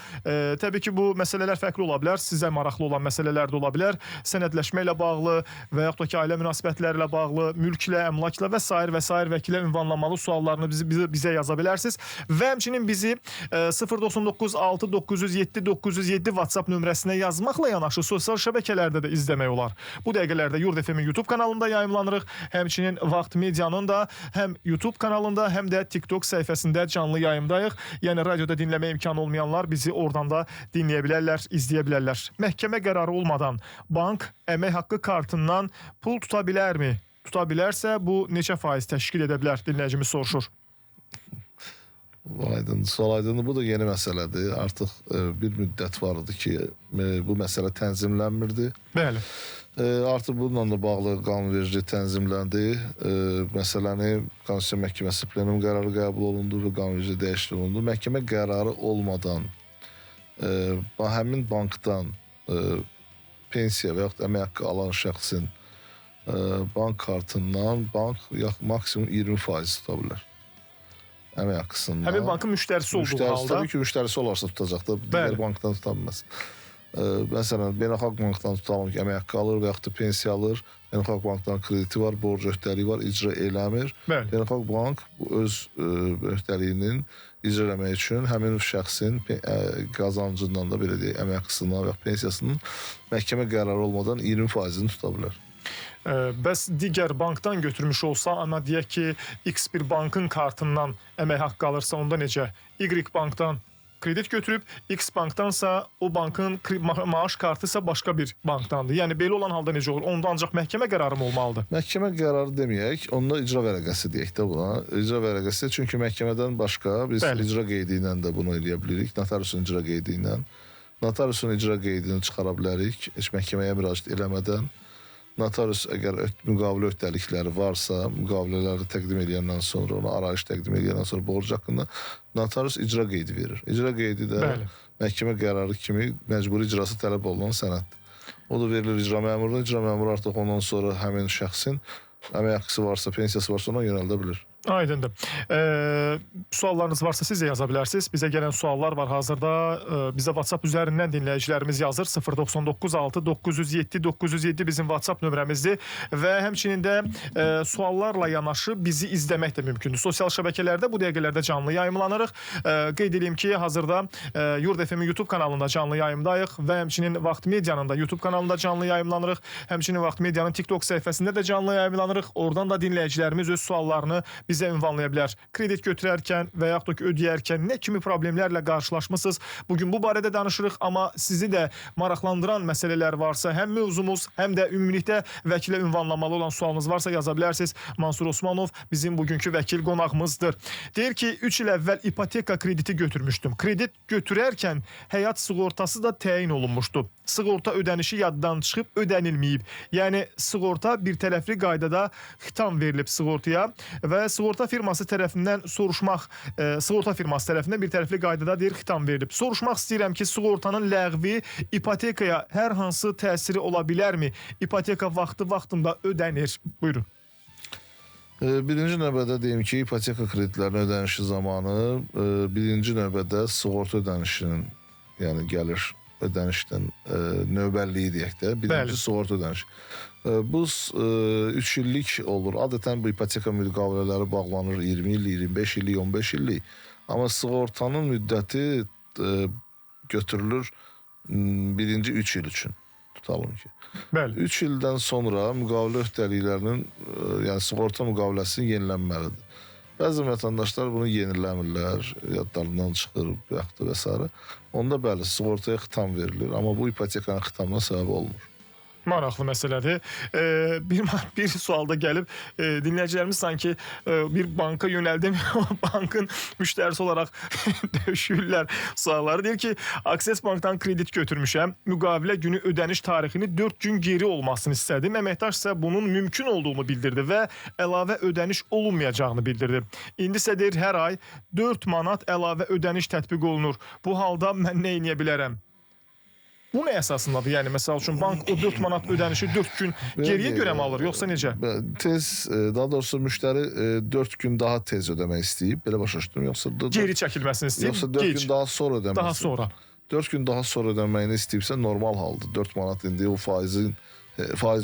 Təbii ki, bu məsələlər fərqli ola bilər. Sizə maraqlı olan məsələlər də ola bilər. Sənədləşmə ilə bağlı və yaxud da ki, ailə münasibətlərlə bağlı, mülklə, əmlakla və s. vəkilə ünvanlamalı suallarını bizə yaza bilərsiniz. Və həmçinin bizi 099 6 907 907 WhatsApp nömrəsinə yazmaqla yanaşı sosial şəbəkələrdə də izləmək olar. Bu dəqiqələrdə Yurd FM-in YouTube kanalında yayımlanırıq. Həmçinin Vaxt Medianın da həm YouTube kanalında, həm də TikTok səhifəsində canlı yayımdayıq. Yəni radioda dinləmə imkanı olmayanlar bizi oradan da dinləyə bilərlər, izləyə bilərlər. Məhkəmə qərarı olmadan bank əmək haqqı kartından pul tuta bilərmi? Tuta bilərsə bu neçə faiz təşkil edə bilər? Dinləyicimiz soruşur. Sual aydındır. Bu da yeni məsələdir. Artıq bir müddət var idi ki, bu məsələ tənzimlənmirdi. Bəli. Artıq bununla da bağlı qanunverici tənzimləndi. Məsələni Konstitusiya Məhkəməsi plenum qərarı qəbul olundu və qanunverici dəyişiklik olundu. Məhkəmə qərarı olmadan həmin bankdan pensiya və yaxud əmək haqqı alan şəxsin bank kartından maksimum 20% tuta bilər. Əmək haqqısından. Həmin bankın müştərisi olduğu halda. Təbii ki, müştərisi olarsa tutacaq da, digər bankdan tuta bilməz. Məsələn, Beynəlxalq Bankdan tutalım ki, əmək haqqı alır və yaxud da pensiya alır. Beynəlxalq Bankdan krediti var, borc öhdəliyi var, icra eləmir. Bəli. Beynəlxalq Bank öz öhdəliyinin icra eləmək üçün həmin şəxsin qazancından da belə deyək, əmək haqqısından və yaxud pensiyasının məhkəmə qərarı olmadan 20%-ni tuta bilər. Bəs digər bankdan götürmüş olsa, amma deyək ki, X bir bankın kartından əmək haqqı alırsa, onda necə? Y bankdan kredit götürüb, X bankdansa o bankın maaş kartısa başqa bir bankdandır. Yəni belə olan halda necə olur? Onda ancaq məhkəmə qərarı mı olmalıdır? Məhkəmə qərarı deməyək, onda icra vərəqəsi deyək də buna. İcra vərəqəsi, çünki məhkəmədən başqa biz icra qeydi ilə də bunu eləyə bilirik. Notariusun icra qeydi ilə. Notariusun icra qeydini çıxara bilərik, heç məhkəməyə müraciət eləmədən. Notarius əgər müqavilə öhdəlikləri varsa, müqavilələri təqdim edəndən sonra, ona arayış təqdim edəndən sonra borc haqqında notarius icra qeydi verir. İcra qeydi də məhkəmə qərarı kimi məcburi icrası tələb olunan sənəddir. O da verilir icra məmuruna. İcra məmuru artıq ondan sonra həmin şəxsin əmək haqqısı varsa, pensiyası varsa ona yönəldə bilir. Aydındır. Suallarınız varsa siz də yaza bilərsiniz. Bizə gələn suallar var hazırda. Bizə WhatsApp üzərindən dinləyicilərimiz yazır. 099 6 907 907 bizim WhatsApp nömrəmizdir. Və həmçinin də suallarla yanaşı bizi izləmək də mümkündür. Sosial şəbəkələrdə bu dəqiqələrdə canlı yayımlanırıq. Qeyd edeyim ki, hazırda Yurd FM-in YouTube kanalında canlı yayımdayıq və həmçinin Vaxt Medianın da YouTube kanalında canlı yayımlanırıq. Həmçinin Vaxt Medianın TikTok səhifəsində də canlı yayımlanırıq. Oradan da dinləyicilərimiz öz suallarını bizə ünvanlaya bilər. Kredit götürərkən və yaxud da ki, ödəyərkən nə kimi problemlərlə qarşılaşmısınız? Bugün bu barədə danışırıq, amma sizi də maraqlandıran məsələlər varsa, həm mövzumuz, həm də ümumilikdə vəkilə ünvanlamalı olan sualınız varsa yaza bilərsiniz. Mansur Osmanov bizim bugünkü vəkil qonağımızdır. Deyir ki, 3 il əvvəl ipoteka krediti götürmüşdüm. Kredit götürərkən həyat sığortası da təyin olunmuşdu. Sığorta ödənişi yaddan çıxıb ödənilməyib. Yəni sığorta bir tərəfli qaydada xitam verilib sığortaya və sığorta firması tərəfindən sığorta firması tərəfindən bir tərəfli qaydada deyir xitam verilib. Soruşmaq istəyirəm ki, sığortanın ləğvi ipotekaya hər hansı təsiri ola bilərmi? İpoteka vaxtında ödənir. Buyurun. Birinci növbədə deyim ki, ipoteka kreditlərinin ödənişi zamanı birinci növbədə sığorta ödənişinin, yəni gəlir ödənişdən növbəlliyi deyək də, birinci sığorta ödənişi. Bu 3 illik olur. Adətən bu ipoteka müqavilələri bağlanır 20 illik, 25 illik, 15 illik. Amma sığortanın müddəti götürülür birinci 3 il üçün. Tutalım ki. 3 ildən sonra müqavilə öhdəliklərinin, yəni sığorta müqaviləsinin yenilənməlidir. Bəzi vətəndaşlar bunu yeniləmirlər, yadlarından çıxır və s. Onda bəli, sığortaya xitam verilir, amma bu ipotekanın xitamına səbəb olmur. Maraqlı məsələdir. Bir sualda gəlib, dinləyicilərimiz sanki bir banka yönəldim, bankın müştərisi olaraq döşürlər sualları. Deyir ki, Akses Bankdan kredit götürmüşəm, müqavilə günü ödəniş tarixini 4 gün geri olmasını istədim. Əməkdaş isə bunun mümkün olduğunu bildirdi və əlavə ödəniş olunmayacağını bildirdi. İndi isə deyir, hər ay 4 manat əlavə ödəniş tətbiq olunur. Bu halda mən nə edə bilərəm? Bu nə əsasındadır? Yəni, məsəl üçün, bank o 4 manat ödənişi 4 gün geriyə görə mi alır, yoxsa necə? Daha doğrusu müştəri 4 gün daha tez ödəmək istəyib, belə başa düşdüm, yoxsa... Geri çəkilməsini istəyib, yoxsa 4 gün daha sonra ödəmək daha sonra. 4 gün daha sonra ödəməyini istəyibsə normal haldır. 4 manat indi o faiz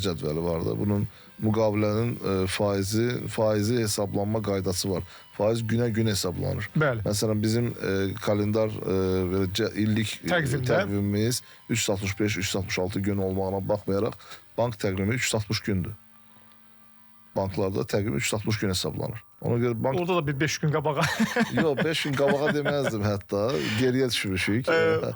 cədvəli var da. Bunun müqavilənin faizi hesablanma qaydası var. Faiz günə-gün hesablanır. Bəli. Məsələn, bizim kalendar illik təqvimimiz 365-366 gün olmağına baxmayaraq bank təqvimi 360 gündür. Banklarda təqvim 360 gün hesablanır. Ona görə bank... Orada da bir 5 gün qabağa. Yox, 5 gün qabağa deməzdim hətta. Geriyə düşmüşük.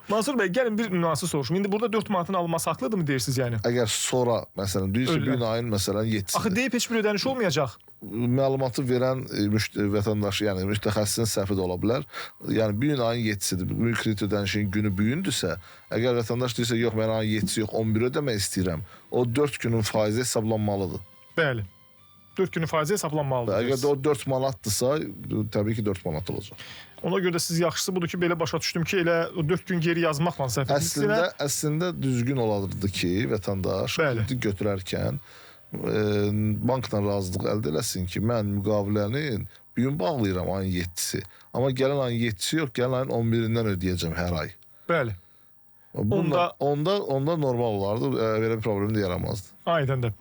Mansur bəy, gəlin bir nüansı soruşum. İndi burada 4 manatın alınması haqlıdır mı deyirsiniz yəni? Əgər sonra, məsələn, deyirsə bir ayın məsələn 7-sidir. Axı deyib heç bir ödəniş olmayacaq. Məlumatı verən vətəndaş, yəni mütəxəssisin səhvi də ola bilər. Yəni bir ayın 7-sidir. Kredit ödənişinin günü bugündürsə, əgər vətəndaş deyirsə, yox, mən ayın 7-si yox, 11 ödəmək istəyirəm, o 4 günün faizi hesablanmalıdır. Bəli. 4 günün faizi hesablanmalıdır. Əgər də o 4 manatdırsa, təbii ki 4 manat olacaq. Ona görə də siz yaxşısı budur ki, belə başa düşdüm ki, elə 4 gün geri yazmaqla səhv etmişsiniz. Əslində düzgün olardı ki, vətəndaş kredit götürərkən bankla razılıq əldə eləsin ki, mən müqavilənin bu gün bağlayıram ayın 7-si. Amma gələn ayın 7-si yox, gələn ayın 11-dən ödəyəcəm hər ay. Bəli. Onda normal olardı. Belə bir problem də yaramazdı. Aydındır.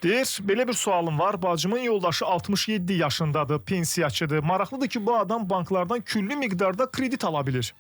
Deyir, belə bir sualım var. Bacımın yoldaşı 67 yaşındadır, pensiyaçıdır. Maraqlıdır ki, bu adam banklardan küllü miqdarda kredit ala bilir.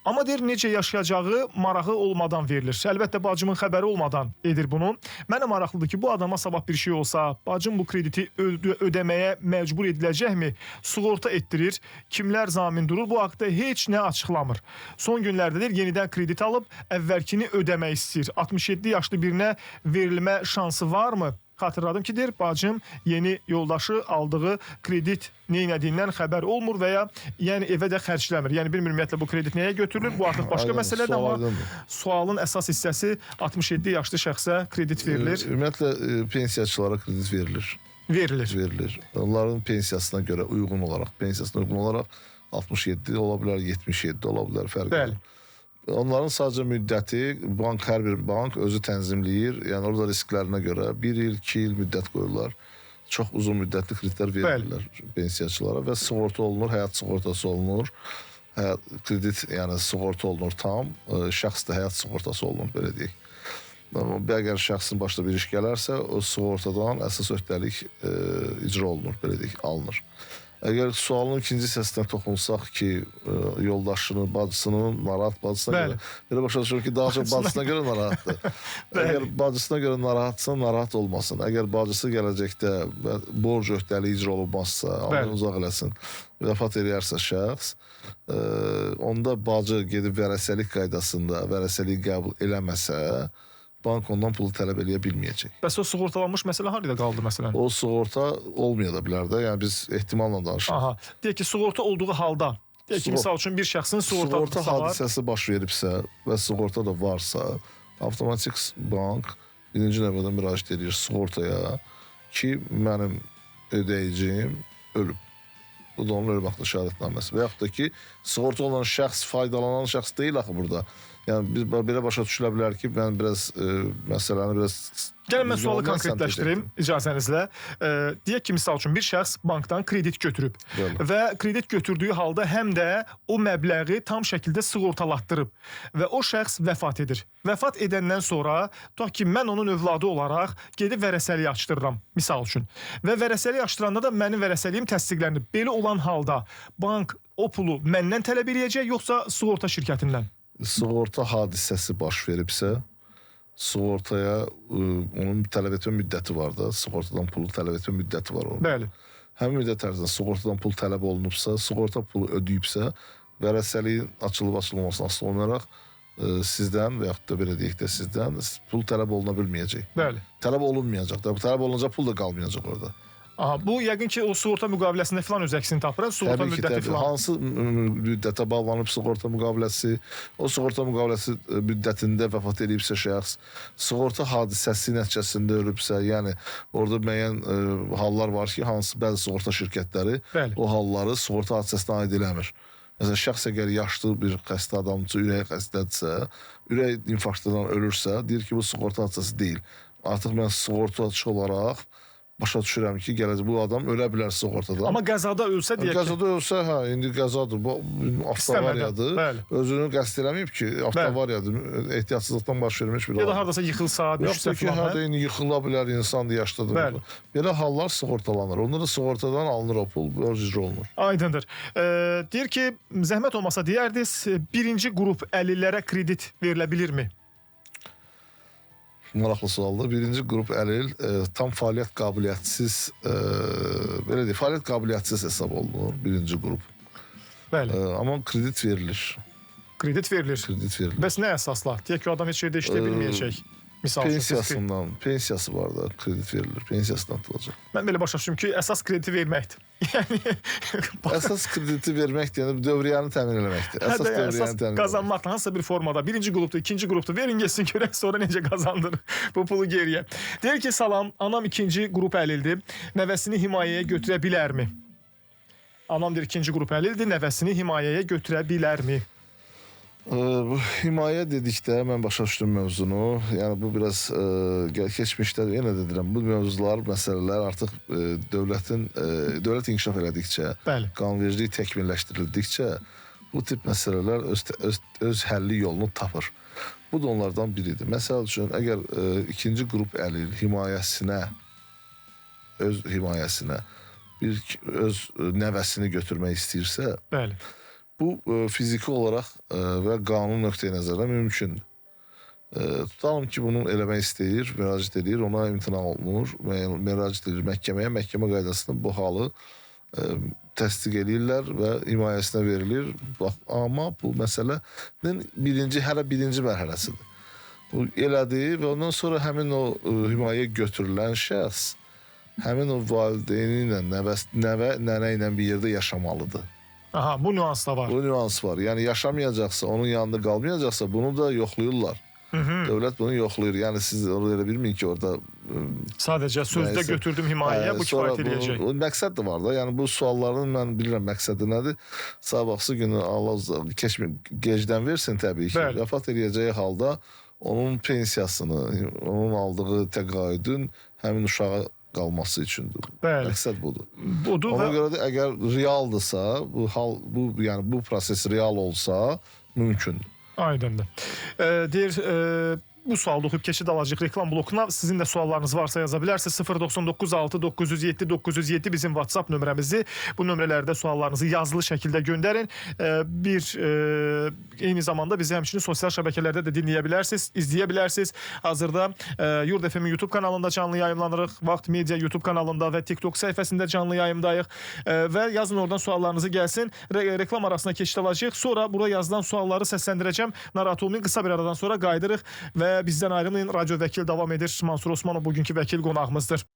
Amma deyir, necə yaşayacağı marağı olmadan verilir. Əlbəttə, bacımın xəbəri olmadan edir bunu. Mənə maraqlıdır ki, bu adama sabah bir şey olsa, bacım bu krediti ödəməyə məcbur ediləcəkmi? Sığorta etdirir, kimlər zamin durur? Bu haqda heç nə açıqlamır. Son günlərdə deyir, yenidən kredit alıb, əvvəlkini ödəmək istəyir. 67 yaşlı birinə verilmə şansı varmı? Xatırladım ki, deyir, bacım yeni yoldaşı aldığı kredit neynədiyindən xəbər olmur və ya yəni evə də xərcləmir. Yəni bilmir ümumiyyətlə bu kredit nəyə götürülür? Bu artıq başqa məsələdir, amma sualın əsas hissəsi 67 yaşlı şəxsə kredit verilir. Ümumiyyətlə pensiyaçılara kredit verilir. Verilir. Onların pensiyasına görə uyğun olaraq 67 ola bilər, 77 ola bilər fərqi. Bəli. Onların sadəcə müddəti hər bir bank özü tənzimləyir. Yəni orada risklərinə görə 1 il, 2 il müddət qoyurlar. Çox uzun müddətli kreditlər verirlər pensiyaçılara və sığorta olunur, həyat sığortası olunur. Kredit, yəni sığorta olunur tam, şəxs də həyat sığortası olunur, belə deyək. Əgər şəxsin başına bir iş gələrsə, o sığortadan əsas öhdəlik icra olunur, belə deyək, alınır. Əgər sualın ikinci hissəsinə toxunsaq ki, yoldaşının, bacısının, narahat bacısına görə, belə başa düşürəm ki, daha çox bacısına görə narahatdır. Əgər bacısına görə narahatsa, narahat olmasın. Əgər bacısı gələcəkdə borc öhdəliyi icra olunmazsa, Allah uzaq eləsin, vəfat edərsə şəxs, onda bacı gedib vərəsəlik qaydasında vərəsəliyi qəbul eləməsə, bank ondan pulu tələb eləyə bilməyəcək. Bəs o sığortalanmış məsələ harada qaldı məsələn? O sığorta olmaya da bilər də. Yəni biz ehtimalla danışırıq. Aha. Deyək ki, sığorta olduğu halda, deyək ki, misal üçün bir şəxsin sığorta hadisəsi baş veribsə və sığorta da varsa, avtomatik bank birinci növbədə müraciət edir sığortaya ki, mənim ödəyicim ölüb. Bu da onun ölüm haqqında şəhadətnaməsi. Və yaxud da ki, sığorta olan şəxs faydalanan şəxs deyil axı burada. Yəni biz belə başa düşülə bilər ki, mən biraz məsələni biraz... Gəlin mən sualı konkretləşdireyim icazənizlə. Deyək ki, misal üçün bir şəxs bankdan kredit götürüb və kredit götürdüyü halda həm də o məbləği tam şəkildə sığortalatdırıb və o şəxs vəfat edir. Vəfat edəndən sonra, tutaq ki, mən onun övladı olaraq gedib vərəsəliyi açdırıram, misal üçün. Və vərəsəliyi açdıranda da mənim vərəsəliyim təsdiqlənir. Belə olan halda bank o pulu məndən tələb eləyəcək, yoxsa sığorta şirkətindən? Sığorta hadisəsi baş veribsə, sığortaya onun tələb etmə müddəti var da, sığortadan pulu tələb etmə müddəti var onun. Bəli. Həmin müddət ərzində sığortadan pul tələb olunubsa, sığorta pulu ödəyibsə, vərəsəliyin açılıb-açılmamasına asılı olaraq sizdən və yaxud da belə deyək də sizdən pul tələb oluna bilməyəcək. Bəli. Tələb olunmayacaq da, tələb olunacaq pul da qalmayacaq orada. Aha, bu yəqin ki, o sığorta müqaviləsində filan öz əksini tapır, sığorta müddəti filan. Hansı müddətə bağlanıb sığorta müqaviləsi, o sığorta müqaviləsi müddətində vəfat edibsə şəxs, sığorta hadisəsi nəticəsində ölübsə, yəni orada müəyyən hallar var ki, hansı bəzi sığorta şirkətləri o halları sığorta hadisəsinə aid eləmir. Məsələn, şəxs əgər yaşlı bir xəstə adamcı, ürək xəstədirsə, ürək infarktından ölürsə, deyir ki, bu sığorta hadisəsi deyil. Artıq mən sığortaçı olaraq başa düşürəm ki, gələcək bu adam ölə bilər sığortadan. Amma qəzada ölsə deyək ki... Qəzada ölsə, hə, indi qəzadır, bu avtovariyadır. Özünü qəsd eləməyib ki, avtovariyadır, ehtiyatsızlıqdan baş vermiş bir adam. Ya da haradasa yıxılsa, düşsə filan. Yoxdur ki, indi yıxıla bilər, insandır, yaşlıdır. Belə hallar sığortalanır. Onda da sığortadan alınır o pul, borc icra olunur. Aydındır. Deyir ki, zəhmət olmasa deyərdiniz, birinci qrup əlillərə kredit verilə bilirmi? Maraqlı sualdır. Birinci qrup əlil tam fəaliyyət qabiliyyətsiz, belə deyək, fəaliyyət qabiliyyətsiz hesab olunur birinci qrup. Bəli. Amma kredit verilir. Kredit verilir. Bəs nə əsasla? Deyək ki, o adam heç yerdə işləyə bilməyəcək. Pensiyasından, pensiyası var da kredit verilir, pensiyasından tutulacaq. Mən belə başa düşdüm ki, əsas krediti verməkdir. Əsas krediti vermək deyəndə dövriyyəni təmin eləməkdir. Əsas qazanmaqla hansısa bir formada, birinci qrupda, ikinci qrupda verin geçsin görək sonra necə qazandır bu pulu geriyə. Deyir ki, salam, anam ikinci qrup əlildir, nəvəsini himayəyə götürə bilərmi? Anam deyir, ikinci qrup əlildir, nəvəsini himayəyə götürə bilərmi? Bu himayə dedikdə mən başa düşdüm mövzunu. Yəni bu biraz keçmişdə yenə də deyirəm, bu mövzular, məsələlər artıq dövlət inkişaf elədikcə, qanunvericilik təkmilləşdirildikcə bu tip məsələlər öz həlli yolunu tapır. Bu da onlardan biridir. Məsəl üçün, əgər ikinci qrup əlil öz himayəsinə öz nəvəsini götürmək istəyirsə, Bəli. bu fiziki olaraq və qanun nöqteyi nəzərdən mümkündür. Tutalım ki, bunu eləmək istəyir, müraciət edir, ona imtina olunur, müraciət edir məhkəməyə, məhkəmə qaydasında bu halı təsdiq edirlər və himayəsinə verilir. Amma bu məsələnin hələ birinci mərhələsidir. Bu elədi və ondan sonra həmin o himayəyə götürülən şəxs həmin o valideyni ilə, nəvə, nənə ilə bir yerdə yaşamalıdır. Aha, bu nüans da var. Bu nüans var. Yəni yaşamayacaqsa, onun yanında qalmayacaqsa bunu da yoxlayırlar. Dövlət bunu yoxlayır. Yəni siz elə bilməyin ki, orada sadəcə sözdə götürdüm himayəyə, bu kifayət eləyəcək. Məqsəd də var da. Yəni bu sualların mən bilirəm məqsədi nədir. Sabahsı günü Allah gecdən versin təbii ki. Vəfat eləyəcəyi halda onun pensiyasını, onun aldığı təqaüdün həmin uşağa qalması üçündür. Məqsəd budur. Ona görə də əgər realdırsa, yəni bu proses real olsa mümkündür. Aydındır. Deyir, bu sualı oxuyub keçid alacaq reklam blokuna. Sizin də suallarınız varsa yaza bilərsiniz. 099 6 907 907 bizim WhatsApp nömrəmizi. Bu nömrələrdə suallarınızı yazılı şəkildə göndərin. Eyni zamanda bizi həmçinin sosial şəbəkələrdə də dinləyə bilərsiniz, izləyə bilərsiniz. Hazırda Yurd FM-in YouTube kanalında canlı yayımlanırıq. Vaxt Media YouTube kanalında və TikTok səhifəsində canlı yayımdayıq. Və yazın oradan suallarınızı gəlsin. Reklam arasına keçid alacaq. Sonra bura yazılan sualları səsləndirəcəm. Narahat olmayın, qısa bir aradan sonra qayıdırıq və bizdən ayrılmayın. Radyo vəkil davam edir. Mansur Osmanov bugünkü vəkil qonağımızdır.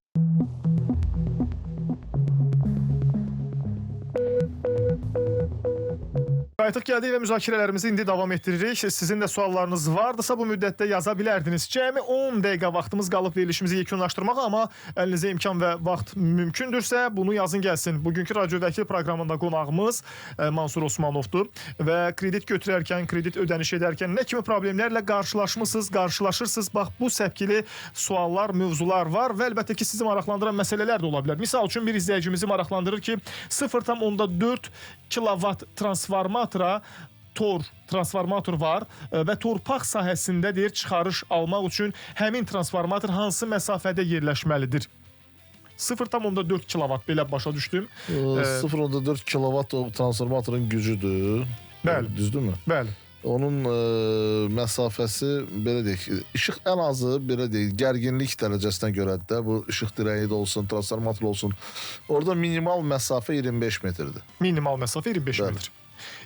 Qayıtıq gəldik və müzakirələrimizi indi davam etdiririk. Sizin də suallarınız vardısa bu müddətdə yaza bilərdiniz. Cəmi 10 dəqiqə vaxtımız qalıb verilişimizi yekunlaşdırmağa, amma əlinizə imkan və vaxt mümkündürsə bunu yazın gəlsin. Bugünkü Radyo Vəkil proqramında qonağımız Mansur Osmanovdur və kredit götürərkən, kredit ödəniş edərkən nə kimi problemlərlə qarşılaşırsınız? Bax, bu səpkili suallar, mövzular var və əlbəttə ki, sizi maraqlandıran məsələlər də ola bilər. Misal üçün, bir izləyicimizi maraqlandırır ki, 0,4 kilovat transformatora tor transformator var və torpaq sahəsində deyir çıxarış almaq üçün həmin transformator hansı məsafədə yerləşməlidir? 0,4 kilovat belə başa düşdüm. 0,4 kilovat o transformatorun gücüdür. Bəli. Düzdürmü? Bəli. Onun məsafəsi belə deyək, işıq ən azı belə deyək, gərginlik dərəcəsinə görədir də, bu işıq dirəyi də olsun, transformator olsun. Orada minimal məsafə 25 metrdir. Minimal məsafə 25 metr.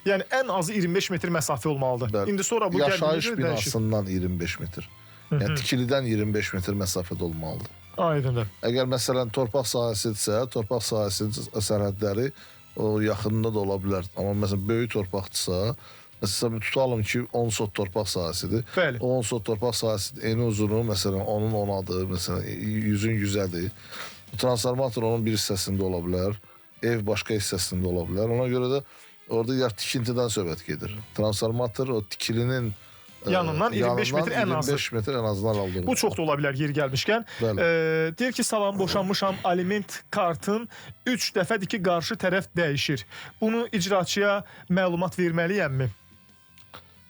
Yəni ən azı 25 metr məsafə olmalıdır. Bəli. İndi sonra bu yaşayış binasından 25 metr. Yəni tikilidən 25 metr məsafədə olmalıdır. Aydındır. Əgər məsələn torpaq sahəsidirsə, torpaq sahəsinin sərhədləri o yaxınında da ola bilər. Amma məsələn böyük torpaqdırsa, məsələn, tutalım ki, 10 sot torpaq sahəsidir. Bəli. O 10 sot torpaq sahəsinin eni uzunu, məsələn, onun 10-adır, məsələn, 100-ün 100-ədir. Bu transformator onun bir hissəsində ola bilər, ev başqa hissəsində ola bilər. Ona görə də orada ya tikintidən söhbət gedir. Transformator o tikilinin yanından 25 metr ən azı. 25 metr ən azından aldırır. Bu çox da ola bilər yeri gəlmişkən. Deyir ki, salam, boşanmışam, aliment kartın 3 dəfədir ki, qarşı tərəf dəyişir. Bunu icraçıya məlumat verməliyəmmi?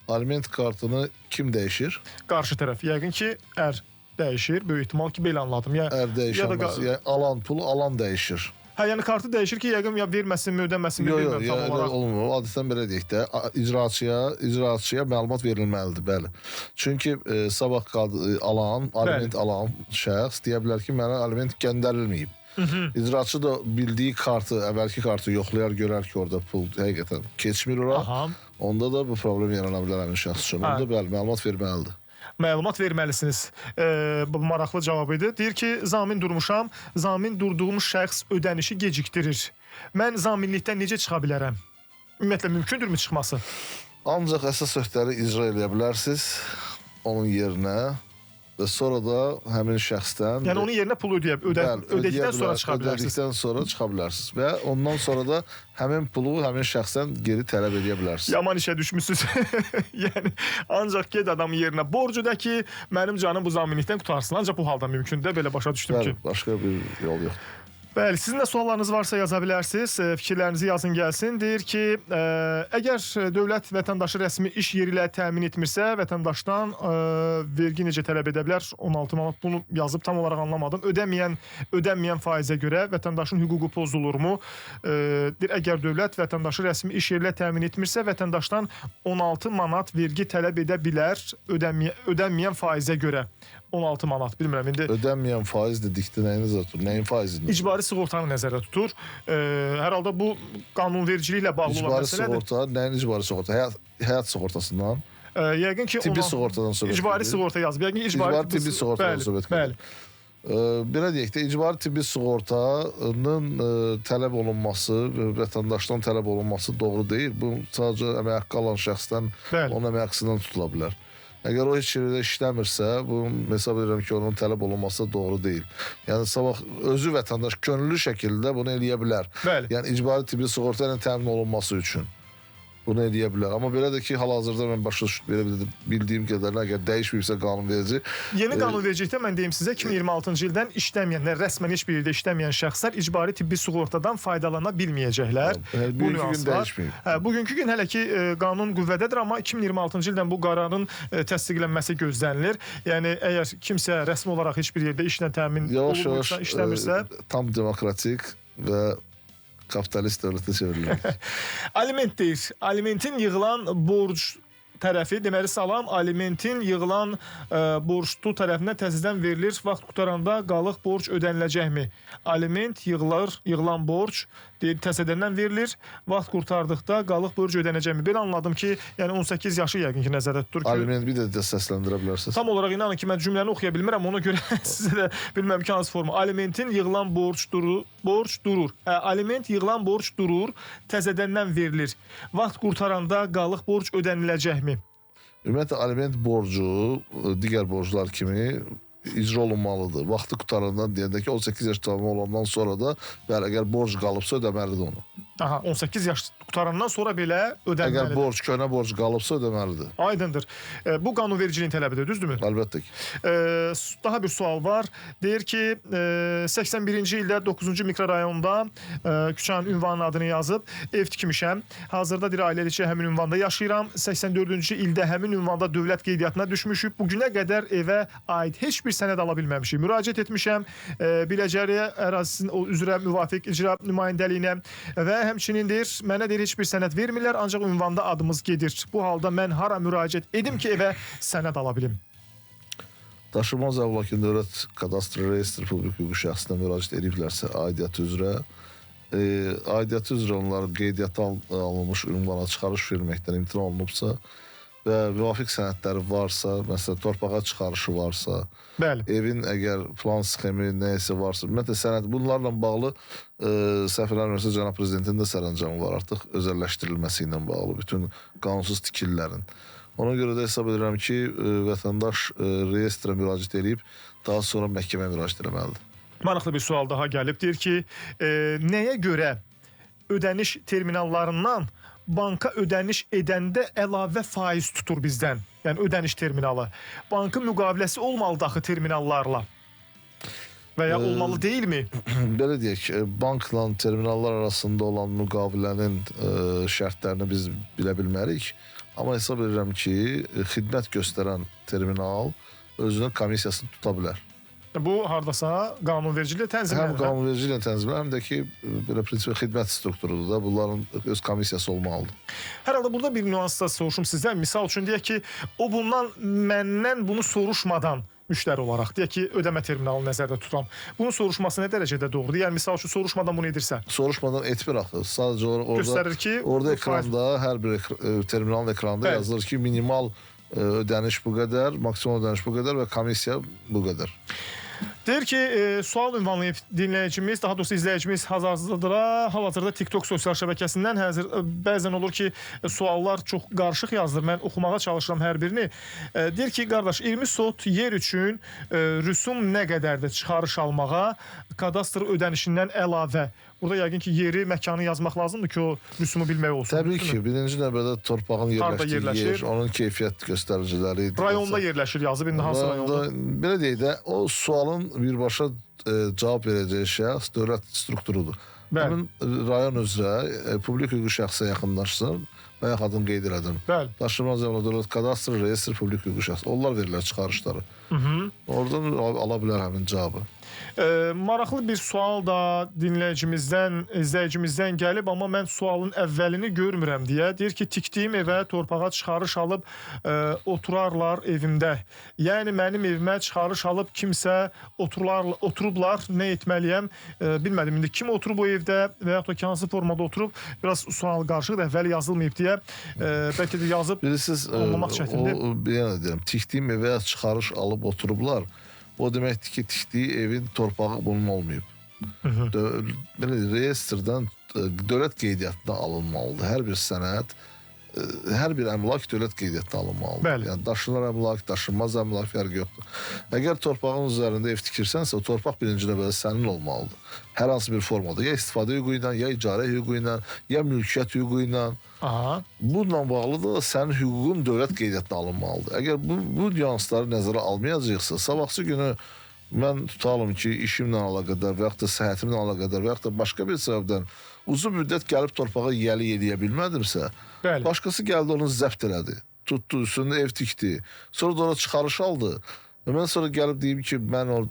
Aliment kartını kim dəyişir? Qarşı tərəf. Yəqin ki, ər dəyişir. Böyük ehtimal ki, belə anladım. Ər dəyişəməz. Yəni alan pulu alan dəyişir. Hə, yəni kartı dəyişir ki, yəqin ya verməsinmi, ödəməsinmi bilmirəm tam olaraq. Yox, olmur. Adətən belə deyək də, icraçıya məlumat verilməlidir, bəli. Çünki sabah aliment alan şəxs deyə bilər ki, mənə aliment göndərilməyib. İcraçı da bildiyi kartı, əvvəlki kartı yoxlayar, görər ki, orada pul həqiqətən keçmir ora. Onda da bu problem yarana bilər həmin şəxs üçün. Onda bəli, məlumat verməlidir. Məlumat verməlisiniz. Bu maraqlı cavab idi. Deyir ki, zamin durmuşam, zamin durduğum şəxs ödənişi gecikdirir. Mən zaminlikdən necə çıxa bilərəm? Ümumiyyətlə, mümkündürmü çıxması? Ancaq əsas öhdələri icra edə bilərsiniz onun yerinə və sonra da həmin şəxsdən... Yəni onun yerinə pulu ödədikdən sonra çıxa bilərsiniz. Ödədikdən sonra çıxa bilərsiniz və ondan sonra da həmin pulu həmin şəxsdən geri tələb edə bilərsiniz. Yaman işə düşmüşsünüz. Yəni ancaq ged adamın yerinə borcu da ki, mənim canım bu zaminlikdən qutarsın. Ancaq bu halda mümkündür, belə başa düşdüm ki. Başqa bir yol yoxdur. Bəli, sizin də suallarınız varsa yaza bilərsiniz. Fikirlərinizi yazın gəlsin. Deyir ki, əgər dövlət vətəndaşı rəsmi iş yeri ilə təmin etmirsə, vətəndaşdan vergi necə tələb edə bilər? 16 manat bunu yazıb tam olaraq anlamadım. Ödənməyən faizə görə vətəndaşın hüququ pozulurmu? Deyir, əgər dövlət vətəndaşı rəsmi iş yeri ilə təmin etmirsə, vətəndaşdan 16 manat vergi tələb edə bilər ödənməyən faizə görə. 16 manat, bilmirəm indi. Ödənməyən faiz dedikdə nəyin nəzərdə tutur? Nəyin faizini? İcbari sığortanı nəzərdə tutur. Hər halda bu qanunvericiliklə bağlı olan məsələdir. İcbari sığorta, nəyin icbari sığorta? Həyat sığortasından? Yəqin ki, tibbi sığortadan söhbət. İcbari sığorta yazıb. Yəqin ki, İcbari tibbi sığortadan söhbət. Bəli. Belə deyək də, icbari tibbi sığortanın tələb olunması, vətəndaşdan tələb olunması doğru deyil. Bu sadəcə əmək haqqı alan şəxsdən, onun əmək haqqısından tutula bilər. Əgər o heç yerdə işləmirsə, bu hesab edirəm ki, onun tələb olunması doğru deyil. Yəni sabah özü vətəndaş könüllü şəkildə bunu eləyə bilər. Bəli. Yəni icbari tibbi sığorta ilə təmin olunması üçün bunu eləyə bilər. Amma belə də ki, hal-hazırda mən başa bildiyim qədərilə əgər dəyişməyibsə qanunverici. Yeni qanunvericilikdə mən deyim sizə 2026-cı ildən işləməyən, rəsmən heç bir yerdə işləməyən şəxslər icbari tibbi sığortadan faydalana bilməyəcəklər. Bu nüanslar. Bugünkü gün hələ ki qanun qüvvədədir, amma 2026-cı ildən bu qərarın təsdiqlənməsi gözlənilir. Yəni əgər kimsə rəsmi olaraq heç bir yerdə işlə təmin olunmursa, işləmirsə, tam demokratik və kapitalist dövlətə çevrilir. Aliment deyir. Alimentin yığılan borc tərəfi, deməli salam, alimentin yığılan borçlu tərəfinə təzədən verilir. Vaxt qutaranda qalıq borc ödəniləcəkmi? Aliment yığılan borc deyir, təzədəndən verilir. Vaxt qurtardıqda qalıq borc ödənəcəkmi? Belə anladım ki, yəni 18 yaşı yəqin ki, nəzərdə tutur ki... Aliment bir də səsləndirə bilərsiniz. Tam olaraq inanın ki, mən cümləni oxuya bilmirəm, ona görə sizə də bilməm ki, hansı forma. Alimentin yığılan borc durur. Aliment yığılan borc durur, təzədəndən verilir. Vaxt qurtaranda qalıq borc ödəniləcəkmi? Ümumiyyətlə, aliment borcu digər borclar kimi icra olunmalıdır. Vaxtı qutarandan deyəndə ki, 18 yaş tamamı olandan sonra da əgər borc qalıbsa ödəməlidir onu. Aha, 18 yaş qutarandan sonra belə ödənməlidir. Əgər köhnə borc qalıbsa ödəməlidir. Aydındır. Bu qanunvericiliyin tələbidir, düzdürmü? Əlbəttə ki. Daha bir sual var. Deyir ki, 81-ci ildə 9-cu mikrorayonda küçənin ünvanının adını yazıb, ev tikmişəm. Hazırda bir ailəlikcə həmin ünvanda yaşayıram. 84-cü ildə həmin ünvanda dövlət qeydiyyatına düşmüşük. Bugünə qədər evə aid heç bir sənəd ala bilməmişik. Müraciət etmişəm Biləcəri ərazisinin üzrə müvafiq icra nümayəndəliyinə və həmçinin deyir, mənə deyir, heç bir sənəd vermirlər, ancaq ünvanda adımız gedir. Bu halda mən hara müraciət edim ki, evə sənəd ala bilim? Daşınmaz əmlakın dövlət kadastr reyestr publik hüquqi şəxsinə müraciət ediblərsə aidiyyatı üzrə onların qeydiyyata alınmış ünvana çıxarış verməkdən imtina olunubsa və müvafiq sənədləri varsa, məsələn, torpağa çıxarışı varsa, bəli, evin əgər plan sxemi nəyəsə varsa, ümumiyyətlə sənəd bunlarla bağlı səhv eləmirəmsə cənab prezidentin də sərəncamı var artıq özəlləşdirilməsi ilə bağlı bütün qanunsuz tikililərin. Ona görə də hesab edirəm ki, vətəndaş reyestrə müraciət edib daha sonra məhkəməyə müraciət etməlidir. Maraqlı bir sual daha gəlib. Deyir ki, nəyə görə ödəniş terminallarından banka ödəniş edəndə əlavə faiz tutur bizdən? Yəni ödəniş terminalı. Bankın müqaviləsi olmalıdır axı terminallarla. Və ya olmalı deyilmi? Belə deyək, bankla terminallar arasında olan müqavilənin şərtlərini biz bilə bilmərik. Amma hesab edirəm ki, xidmət göstərən terminal özünün komissiyasını tuta bilər. Bu hardasa qanunvericiliklə tənzimlənir. Həm qanunvericiliklə tənzimlənir, həm də ki, belə prinsip xidmət strukturudur da, bunların öz komissiyası olmalıdır. Hər halda burada bir nüans da soruşum sizdən. Misal üçün deyək ki, o bundan məndən bunu soruşmadan müştəri olaraq, deyək ki, ödəmə terminalı nəzərdə tutam. Bunun soruşması nə dərəcədə doğrudur? Yəni, misal üçün soruşmadan bunu edirsə? Soruşmadan etmir axı. Sadəcə göstərir ki, orada ekranda, hər bir terminalın ekranda yazılır ki, minimal ödəniş bu qədər, maksimum ödəniş bu qədər və komissiya bu qədər. Deyir ki, sual ünvanlayıb dinləyicimiz, daha doğrusu izləyicimiz hal-hazırda TikTok sosial şəbəkəsindən bəzən olur ki, suallar çox qarışıq yazılır. Mən oxumağa çalışıram hər birini. Deyir ki, qardaş, 20 sot yer üçün rüsum nə qədərdir çıxarış almağa, kadastr ödənişindən əlavə? Burada yəqin ki, yeri, məkanı yazmaq lazımdır ki, o rüsumu bilmək olsun. Təbii ki, birinci növbədə torpağın yerləşdiyi yer, onun keyfiyyət göstəriciləri. Rayonda yerləşir yazıb, indi hansı rayonda? Belə deyək də, o sualın birbaşa cavab verəcəyi şəxs dövlət strukturudur. Bəli. Həmin rayon üzrə publik hüquqi şəxsə yaxınlaşsın. Bayaq adını qeyd elədim. Bəli. Daşınmaz əmlak dövlət kadastr, reyestr, publik hüquqi şəxs. Onlar verirlər çıxarışları. Oradan ala bilər həmin cavabı. Maraqlı bir sual da izləyicimizdən gəlib, amma mən sualın əvvəlini görmürəm deyə. Deyir ki, tikdiyim evə torpağa çıxarış alıb oturarlar evimdə. Yəni mənim evimə çıxarış alıb kimsə oturublar, nə etməliyəm? Bilmədim indi kim oturub o evdə və yaxud da hansı formada oturub. Biraz sual qarşıdır, əvvəl yazılmayıb deyə. Bəlkə də yazıb olmamaq çətindir. Yəni deyirəm, tikdiyim evə çıxarış alıb oturublar. O deməkdir ki, tikdiyi evin torpağı bunun olmayıb. Reyestrdən dövlət qeydiyyatına alınmalıdır. Hər bir sənəd, hər bir əmlak dövlət qeydiyyatına alınmalıdır. Bəli. Yəni daşınar əmlak, daşınmaz əmlak fərqi yoxdur. Əgər torpağın üzərində ev tikirsənsə, o torpaq birinci növbədə sənin olmalıdır. Hər hansı bir formada, ya istifadə hüququ ilə, ya icarə hüququ ilə, ya mülkiyyət hüququ ilə. Bununla bağlı da sənin hüququn dövlət qeydiyyatına alınmalıdır. Əgər bu nüansları nəzərə almayacaqsa, sabahsı günü mən tutalım ki, işimlə əlaqədar və yaxud da səhhətimlə əlaqədar və yaxud da başqa bir səbəbdən uzun müddət gəlib torpağa yiyəli edə bilmədimsə, başqası gəldi onu zəbt elədi, tutdu, üstündə ev tikdi, sonra da ona çıxarış aldı. Mən sonra gəlib deyim ki, mənim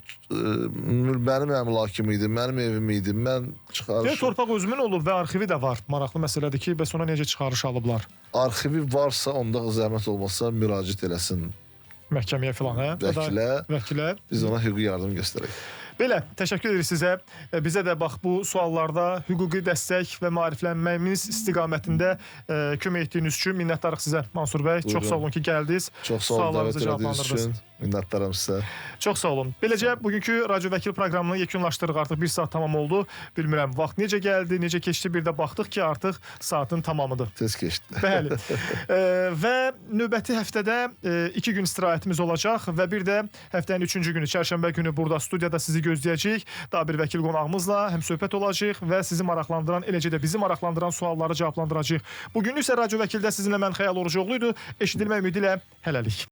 əmlakım idi, mənim evim idi, mən çıxarış... Torpaq özümün olur və arxivi də var. Maraqlı məsələdir ki, bəs ona necə çıxarış alıblar? Arxivi varsa, onda zəhmət olmasa müraciət eləsin. Məhkəməyə filan, hə? Vəkilə. Biz ona hüquqi yardım göstərək. Belə, təşəkkür edirik sizə. Bizə də bax bu suallarda hüquqi dəstək və maariflənməyimiz istiqamətində kömək etdiyiniz üçün minnətdarıq sizə, Mansur bəy. Çox sağ olun ki, gəldiniz. Çox sağ olun, dəvət elədiyiniz üçün. Minnətdaram sizə. Çox sağ olun. Beləcə, bugünkü Radio Vəkil proqramını yekunlaşdırıq. Artıq 1 saat tamam oldu. Bilmirəm, vaxt necə gəldi, necə keçdi, bir də baxdıq ki, artıq saatın tamamıdır. Tez keçdi. Bəli. Və növbəti həftədə 2 gün istirahətimiz olacaq və bir də həftənin 3-cü günü, çərşənbə günü burada studiyada sizi gözləyəcəyik. Daha bir vəkil qonağımızla həm söhbət olacaq və sizi maraqlandıran, eləcə də bizi maraqlandıran sualları cavablandıracağıq. Bugünlük isə Radio Vəkildə sizinlə mən Xəyal Orucoğlu idi. Eşidilmək ümidi ilə hələlik.